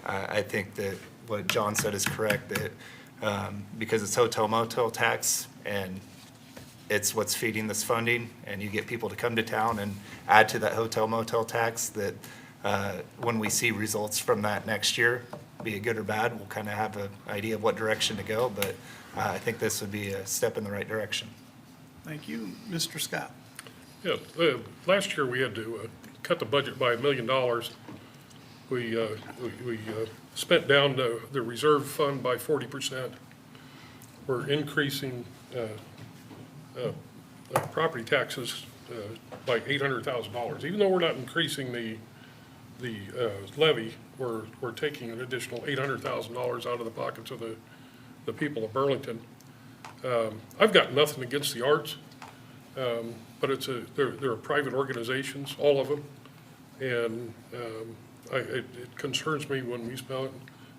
I think that what John said is correct, that because it's hotel motel tax and it's what's feeding this funding, and you get people to come to town and add to that hotel motel tax, that when we see results from that next year, be it good or bad, we'll kind of have an idea of what direction to go. But I think this would be a step in the right direction. Thank you. Mr. Scott? Yeah, last year we had to cut the budget by $1 million. We spent down the reserve fund by 40%. We're increasing property taxes by $800,000. Even though we're not increasing the levy, we're taking an additional $800,000 out of the pockets of the people of Burlington. I've got nothing against the arts, but they're private organizations, all of them, and it concerns me when we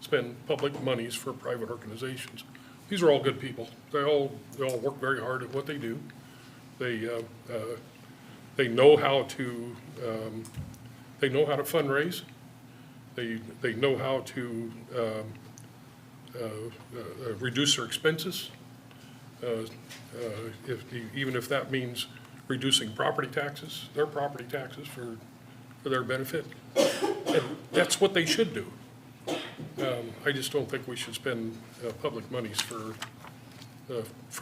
spend public monies for private organizations. These are all good people. They all work very hard at what they do. They know how to fundraise. They know how to reduce their expenses. Even if that means reducing property taxes, their property taxes for their benefit. And that's what they should do. I just don't think we should spend public monies for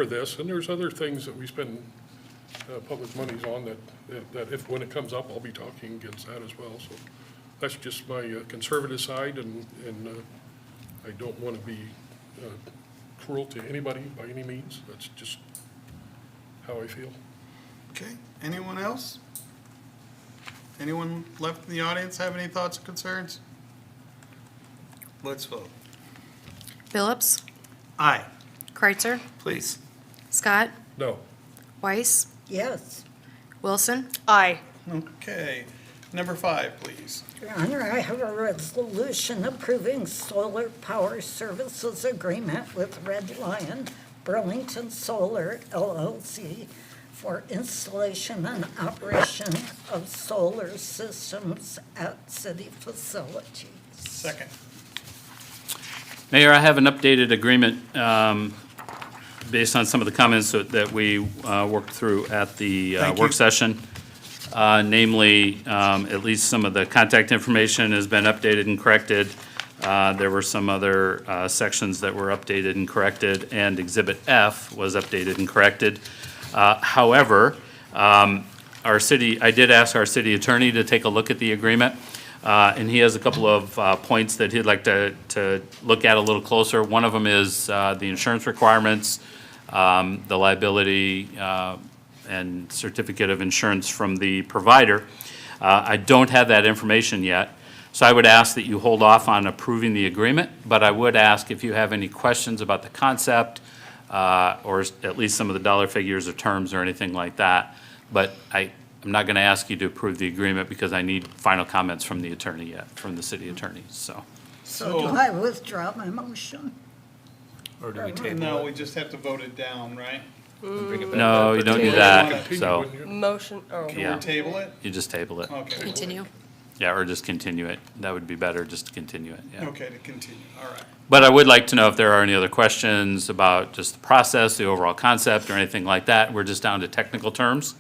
this. And there's other things that we spend public monies on that if, when it comes up, I'll be talking against that as well. So that's just my conservative side, and I don't want to be cruel to anybody by any means. That's just how I feel. Okay, anyone else? Anyone left in the audience have any thoughts or concerns? Let's vote. Phillips, Aye. Kreitzer, Please. Scott, No. Weiss, Yes. Wilson, Aye. Okay, number 5, please. Your Honor, I have a resolution approving solar power services agreement with Red Lion Burlington Solar LLC for installation and operation of solar systems at city facilities. Second. Mayor, I have an updated agreement based on some of the comments that we worked through at the Thank you. work session. Namely, at least some of the contact information has been updated and corrected. There were some other sections that were updated and corrected, and Exhibit F was updated and corrected. However, I did ask our city attorney to take a look at the agreement, and he has a couple of points that he'd like to look at a little closer. One of them is the insurance requirements, the liability and certificate of insurance from the provider. I don't have that information yet, so I would ask that you hold off on approving the agreement, but I would ask if you have any questions about the concept, or at least some of the dollar figures or terms or anything like that. But I'm not going to ask you to approve the agreement because I need final comments from the attorney yet, from the city attorney, so. So do I withdraw my motion? Or do we table No, it? we just have to vote it down, right? Bring it back No, up you or don't do table it? that, Continue, so wouldn't you? Motion, oh. Can Yeah. we table it? you just table it. Okay. Continue. Yeah, or just continue it. That would be better, just to continue it, yeah. Okay, to continue, all right. But I would like to know if there are any other questions about just the process, the overall concept, or anything like that. We're just down to technical terms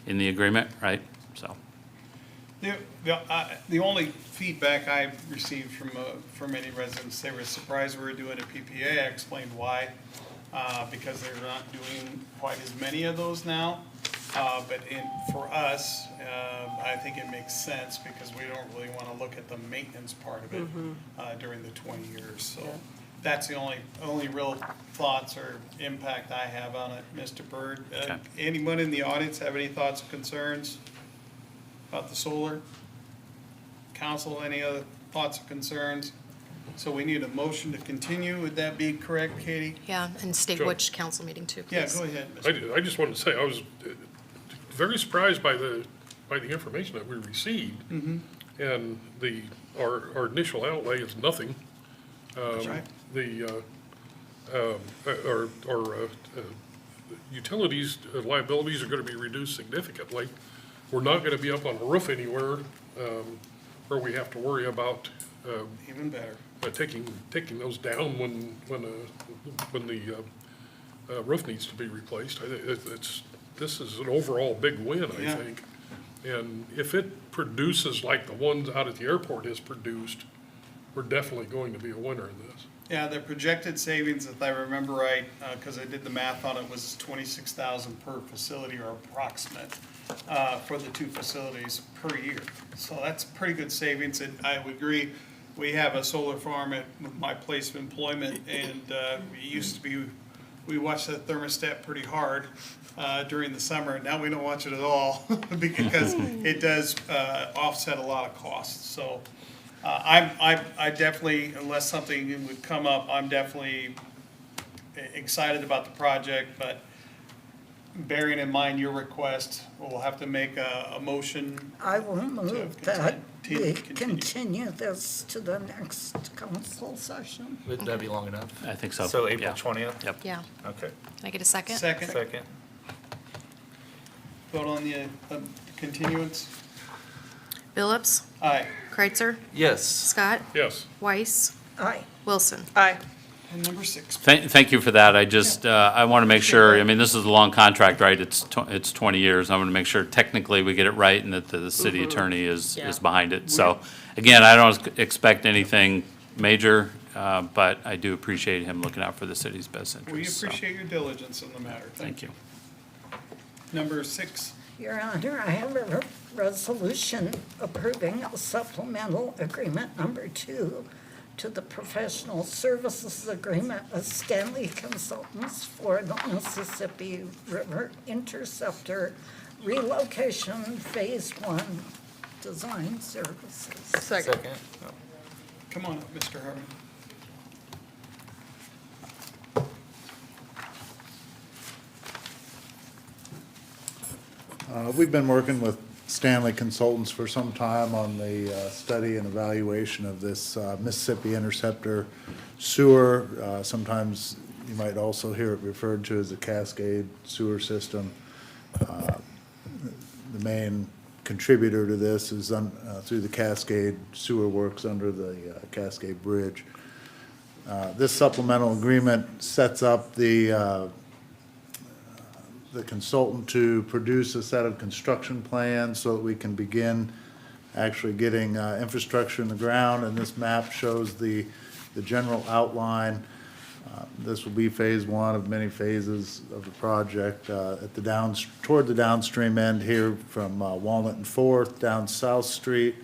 in the agreement, right? So, The only feedback I received from any residents, they were surprised we were doing a PPA. I explained why, because they're not doing quite as many of those now. But for us, I think it makes sense because we don't really want to look at the maintenance part of it during the 20 years. So that's the only real thoughts or impact I have on it, Mr. Byrd. Okay. Anyone in the audience have any thoughts or concerns about the solar? Council, any other thoughts or concerns? So we need a motion to continue. Would that be correct, Katie? Yeah, and state Sure. which council meeting too, Yeah, please. go ahead. Mr. I just wanted to say, I was very surprised by the information that we received. And our initial outlay is nothing. That's right. Our utilities liabilities are gonna be reduced significantly. We're not gonna be up on the roof anywhere, where we have to worry about, Even better. taking those down when the roof needs to be replaced. This is an overall big win, I Yeah. think. And if it produces like the ones out at the airport has produced, we're definitely going to be a winner in this. Yeah, the projected savings, if I remember right, because I did the math on it, was 26,000 per facility or approximate for the two facilities per year. So that's pretty good savings, and I would agree. We have a solar farm at my place of employment, and it used to be, we watched that thermostat pretty hard during the summer. Now we don't watch it at all because it does offset a lot of costs. So I definitely, unless something would come up, I'm definitely excited about the project, but bearing in mind your request, we'll have to make a motion. I will move that we continue. continue this to the next council session. Would that be long enough? I think so. So April Yeah. 20th? Yep. Yeah. Okay. Can I get a second? Second, Second. vote on the continuance. Phillips, Aye. Kreitzer, Yes. Scott, Yes. Weiss, Aye. Wilson. Aye. And number 6. Thank you for that. I just, I want to make sure, I mean, this is a long contract, right? It's 20 years. I want to make sure technically we get it right and that the city attorney is Yeah. behind it. So, again, I don't expect anything major, but I do appreciate him looking out for the city's best We interests. so, appreciate your diligence in the matter. Thank you. Number 6. Your Honor, I have a resolution approving a supplemental agreement number 2 to the professional services agreement with Stanley Consultants for the Mississippi River Interceptor Relocation Phase 1 Design Services. Second. Second. Oh. Come on up, Mr. Harmon. We've been working with Stanley Consultants for some time on the study and evaluation of this Mississippi Interceptor sewer. Sometimes you might also hear it referred to as a Cascade sewer system. The main contributor to this is through the Cascade Sewer Works under the Cascade Bridge. This supplemental agreement sets up the consultant to produce a set of construction plans so that we can begin actually getting infrastructure in the ground. And this map shows the general outline. This will be phase one of many phases of the project. At the toward the downstream end here from Walnut and Fourth down South Street,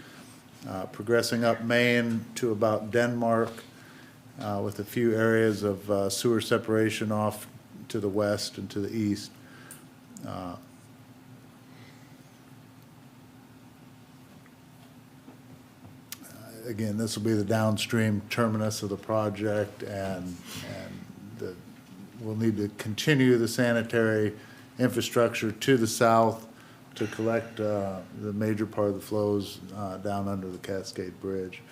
progressing up Main to about Denmark, with a few areas of sewer separation off to the west and to the east. Again, this will be the downstream terminus of the project, and we'll need to continue the sanitary infrastructure to the south to collect the major part of the flows down under the Cascade Bridge.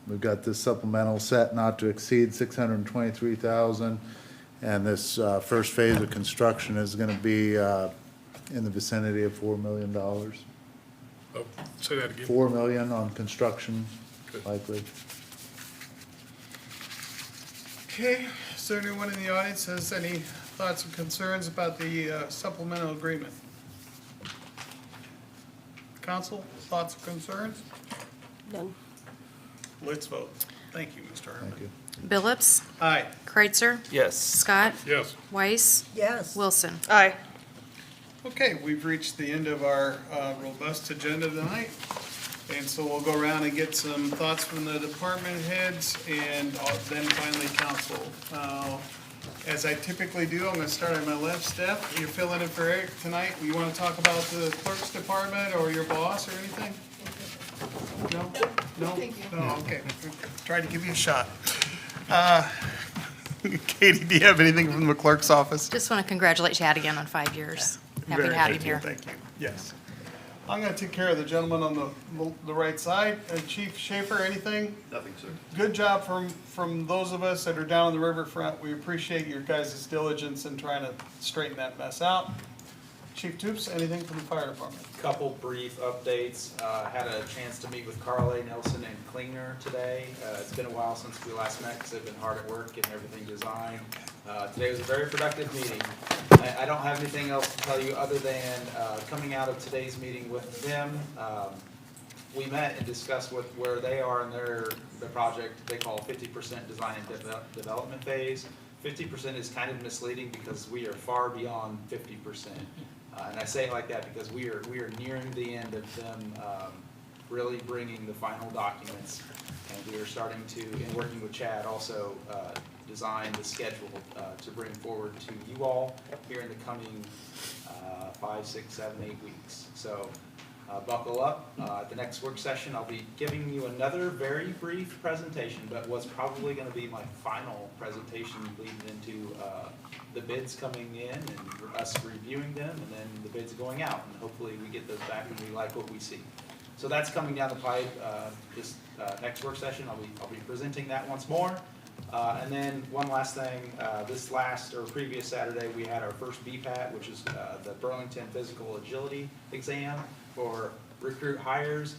We've got this supplemental set not to exceed $623,000, and this first phase of construction is going to be in the vicinity of $4 million. Oh, say that again. $4 million on construction, likely. Okay, is there anyone in the audience that has any thoughts and concerns about the supplemental agreement? Council, thoughts and concerns? None. Let's vote. Thank you, Mr. Hartman. Thank you. Phillips, Aye. Kreitzer, Yes. Scott, Yes. Weiss, Yes. Wilson. Aye. Okay, we've reached the end of our robust agenda tonight. And so we'll go around and get some thoughts from the department heads and then finally council. As I typically do, I'm gonna start on my left. Steph, you're filling in for Eric tonight. You wanna talk about the clerk's department or your boss or anything? No? No? No, okay. Tried to give you a shot. Katie, do you have anything from the clerk's office? Just want to congratulate Chad again on 5 years. Happy to Very have thank you here. Thank you, yes. I'm gonna take care of the gentleman on the right side. Chief Schaefer, anything? Nothing, sir. Good job from those of us that are down on the riverfront. We appreciate your guys' diligence in trying to straighten that mess out. Chief Toops, anything from the fire department? Couple brief updates. Had a chance to meet with Carl A. Nelson and Klinger today. It's been a while since we last met because they've been hard at work getting everything designed. Today was a very productive meeting. I don't have anything else to tell you other than coming out of today's meeting with them. We met and discussed where they are in their project they call 50% design and development phase. 50% is kind of misleading because we are far beyond 50%. And I say it like that because we are nearing the end of them really bringing the final documents. And we are starting to, in working with Chad, also design the schedule to bring forward to you all here in the coming 5, 6, 7, 8 weeks. So buckle up. At the next work session, I'll be giving you another very brief presentation, but what's probably going to be my final presentation leading into the bids coming in and us reviewing them, and then the bids going out, and hopefully we get those back and we like what we see. So that's coming down the pipe. This next work session, I'll be presenting that once more. And then one last thing, this last or previous Saturday, we had our first BPAT, which is the Burlington Physical Agility Exam for recruit hires.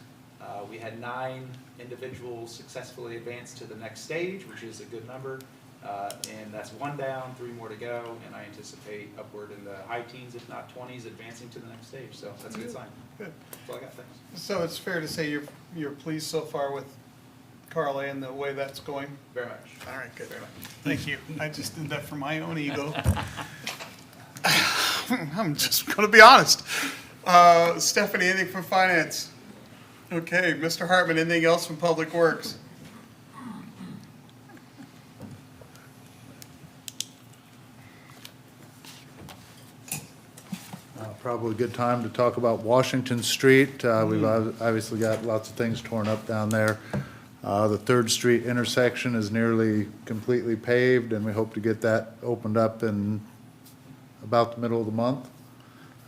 We had 9 individuals successfully advance to the next stage, which is a good number. And that's 1 down, 3 more to go, and I anticipate upward in the high teens, if not 20s, advancing to the next stage. So that's a good sign. Good. That's all I got, thanks. So it's fair to say you're pleased so far with Carl A. and the way that's going? Very much. All right, good. Very much. Thank you. I just did that for my own ego. I'm just gonna be honest. Stephanie, anything from finance? Okay, Mr. Hartman, anything else from Public Works? Probably a good time to talk about Washington Street. We've obviously got lots of things torn up down there. The 3rd Street intersection is nearly completely paved, and we hope to get that opened up in about the middle of the month.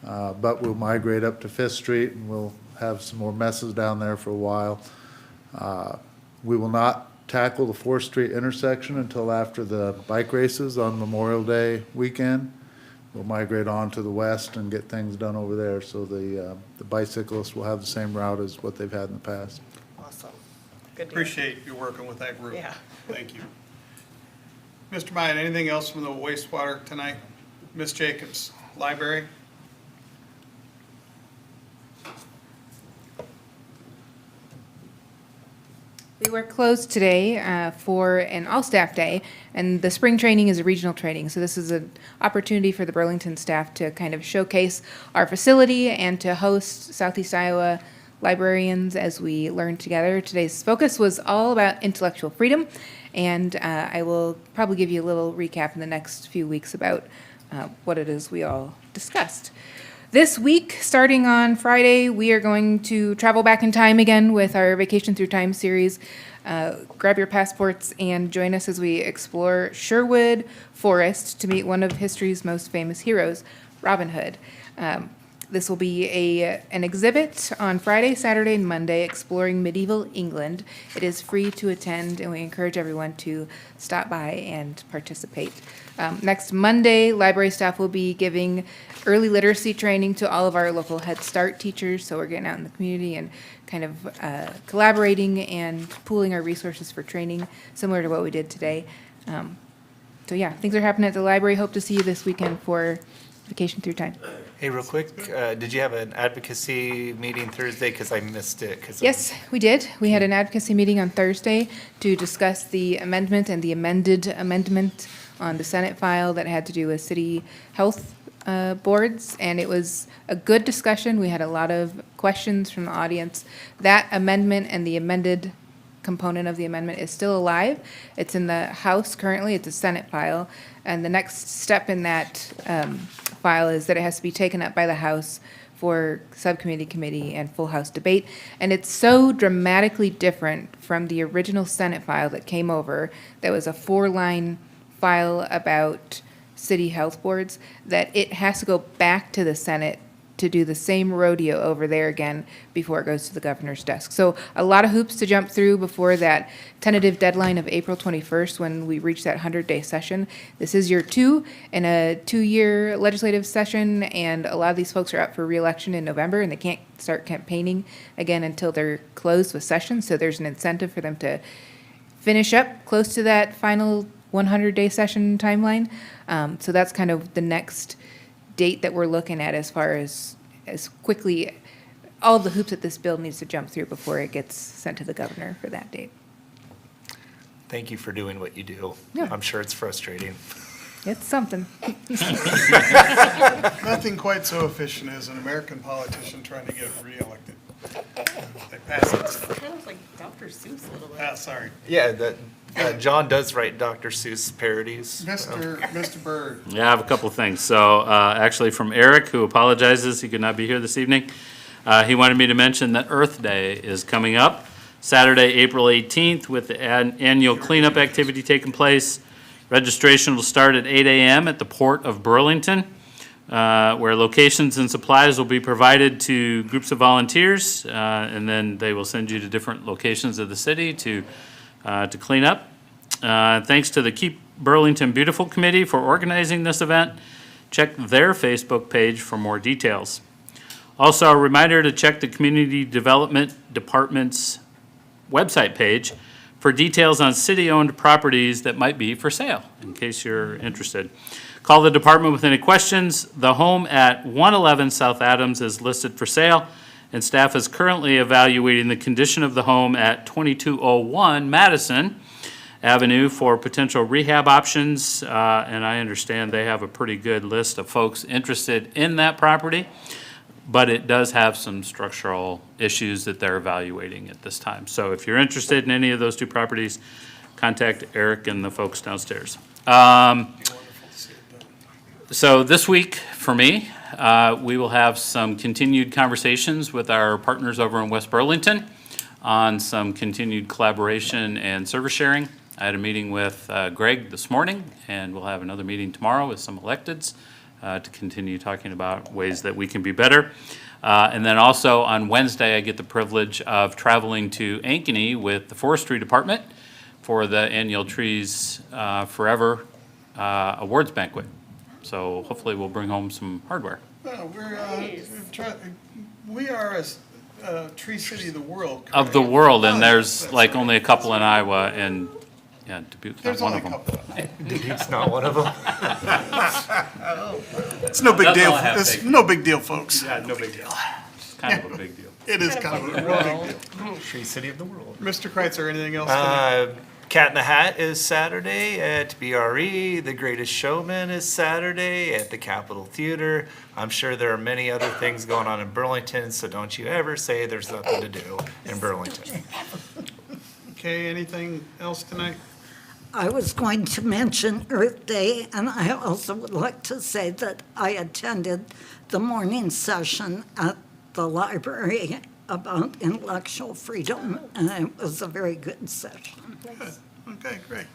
But we'll migrate up to 5th Street, and we'll have some more messes down there for a while. We will not tackle the 4th Street intersection until after the bike races on Memorial Day weekend. We'll migrate on to the west and get things done over there, so the bicyclists will have the same route as what they've had in the past. Awesome. Good deal. Appreciate you working with that group. Yeah. Thank you. Mr. Meyer, anything else from the wastewater tonight? Ms. Jacobs, library? We were closed today for an all-staff day, and the spring training is a regional training. So this is an opportunity for the Burlington staff to kind of showcase our facility and to host Southeast Iowa librarians as we learn together. Today's focus was all about intellectual freedom, and I will probably give you a little recap in the next few weeks about what it is we all discussed. This week, starting on Friday, we are going to travel back in time again with our Vacation Through Time series. Grab your passports and join us as we explore Sherwood Forest to meet one of history's most famous heroes, Robin Hood. This will be an exhibit on Friday, Saturday, and Monday exploring medieval England. It is free to attend, and we encourage everyone to stop by and participate. Next Monday, library staff will be giving early literacy training to all of our local Head Start teachers. So we're getting out in the community and kind of collaborating and pooling our resources for training, similar to what we did today. So yeah, things are happening at the library. Hope to see you this weekend for Vacation Through Time. Hey, real quick, did you have an advocacy meeting Thursday? Because I missed it. Yes, we did. We had an advocacy meeting on Thursday to discuss the amendment and the amended amendment on the Senate file that had to do with city health boards, and it was a good discussion. We had a lot of questions from the audience. That amendment and the amended component of the amendment is still alive. It's in the House currently. It's a Senate file, and the next step in that file is that it has to be taken up by the House for subcommittee, committee, and full House debate. And it's so dramatically different from the original Senate file that came over, that was a 4-line file about city health boards, that it has to go back to the Senate to do the same rodeo over there again before it goes to the governor's desk. So a lot of hoops to jump through before that tentative deadline of April 21st when we reach that 100-day session. This is year 2 in a 2-year legislative session, and a lot of these folks are up for re-election in November, and they can't start campaigning again until they're closed with sessions. So there's an incentive for them to finish up close to that final 100-day session timeline. So that's kind of the next date that we're looking at as far as quickly all the hoops that this bill needs to jump through before it gets sent to the governor for that date. Thank you for doing what you do. Yeah. I'm sure it's frustrating. It's something. Nothing quite so efficient as an American politician trying to get reelected. They pass it. Kind of like Dr. Seuss a little bit. Sorry. Yeah, John does write Dr. Seuss parodies. Mr. Byrd. Yeah, I have a couple of things. So actually from Eric, who apologizes he could not be here this evening. He wanted me to mention that Earth Day is coming up, Saturday, April 18th, with the annual cleanup activity taking place. Registration will start at 8 a.m. at the Port of Burlington, where locations and supplies will be provided to groups of volunteers, and then they will send you to different locations of the city to clean up. Thanks to the Keep Burlington Beautiful Committee for organizing this event. Check their Facebook page for more details. Also, a reminder to check the Community Development Department's website page for details on city-owned properties that might be for sale, in case you're interested. Call the department with any questions. The home at 111 South Adams is listed for sale, and staff is currently evaluating the condition of the home at 2201 Madison Avenue for potential rehab options, and I understand they have a pretty good list of folks interested in that property, but it does have some structural issues that they're evaluating at this time. So if you're interested in any of those two properties, contact Eric and the folks downstairs. So this week, for me, we will have some continued conversations with our partners over in West Burlington on some continued collaboration and service sharing. I had a meeting with Greg this morning, and we'll have another meeting tomorrow with some electeds to continue talking about ways that we can be better. And then also on Wednesday, I get the privilege of traveling to Ankeny with the Forestry Department for the annual Trees Forever Awards Banquet. So hopefully we'll bring home some hardware. We are Tree City of the world. Of the correct? world, Oh, and there's that's like right. only a couple in Iowa, and, yeah, Dubuque's There's not one only a of them. couple. Duke's not one of them. It's no big That's deal. all I have, It's thank you. no big deal, folks. Yeah, no big deal. It's kind of a big deal. It is kind of a real big deal. Tree City of the world. Mr. Kreitzer, anything else? tonight? Cat in the Hat is Saturday at BRE. The Greatest Showman is Saturday at the Capitol Theater. I'm sure there are many other things going on in Burlington, so don't you ever say there's nothing to do in Burlington. Okay, anything else tonight? I was going to mention Earth Day, and I also would like to say that I attended the morning session at the library about intellectual freedom, and it was a very good session. Okay, great.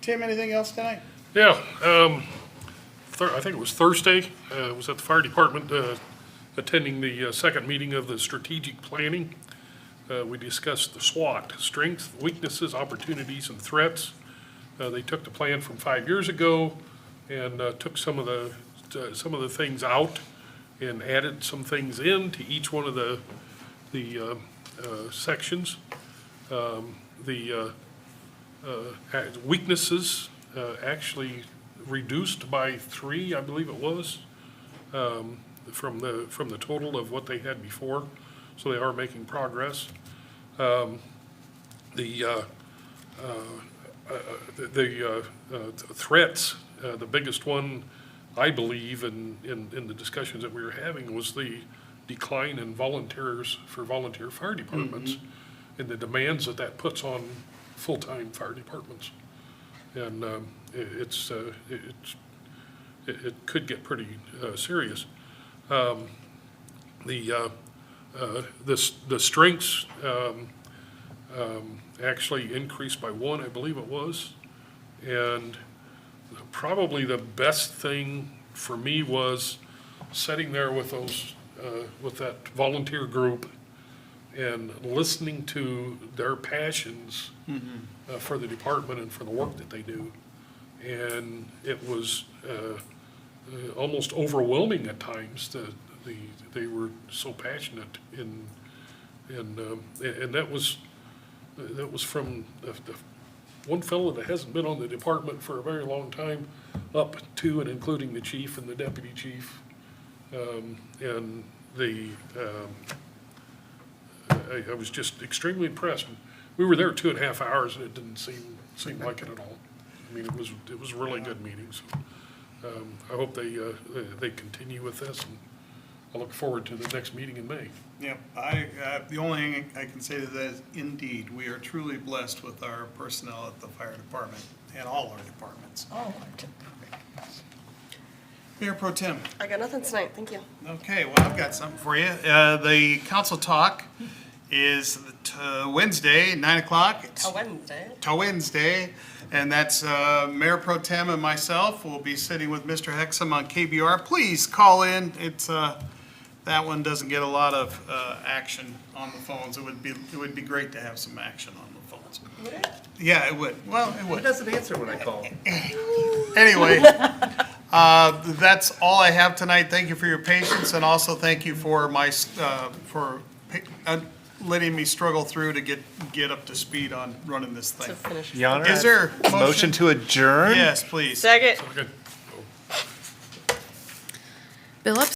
Tim, anything else tonight? Yeah, I think it was Thursday, was at the fire department, attending the second meeting of the strategic planning. We discussed the SWOT, strengths, weaknesses, opportunities, and threats. They took the plan from 5 years ago and took some of the things out and added some things in to each one of the sections. Weaknesses actually reduced by 3, I believe it was, from the total of what they had before. So they are making progress. The threats, the biggest one, I believe, in the discussions that we were having was the decline in volunteers for volunteer fire departments and the demands that puts on full-time fire departments. And it could get pretty serious. The strengths actually increased by 1, I believe it was. And probably the best thing for me was sitting there with those, with that volunteer group and listening to their passions for the department and for the work that they do. And it was almost overwhelming at times that they were so passionate and that was from the one fellow that hasn't been on the department for a very long time up to and including the chief and the deputy chief. I was just extremely impressed. We were there 2.5 hours and it didn't seem like it at all. I mean, it was a really good meeting, so I hope they continue with this, and I look forward to the next meeting in May. Yep, the only thing I can say to that is, indeed, we are truly blessed with our personnel at the fire department and all our departments. Mayor Pro Tem. I got nothing tonight, thank you. Okay, well, I've got something for you. The council talk is Wednesday, 9 o'clock. It's Wednesday. Wednesday, and that's Mayor Pro Tem and myself. We'll be sitting with Mr. Hexum on KBR. Please call in. It's that one doesn't get a lot of action on the phones. It would be great to have some action on the phones. Would it? Yeah, it would. Well, it Who would. doesn't answer when I call? Anyway, that's all I have tonight. Thank you for your patience, and also thank you for letting me struggle through to get up to speed on running this To thing. finish. Your Honor, Is there a motion to adjourn? Yes, please. Second. Okay. Phillips?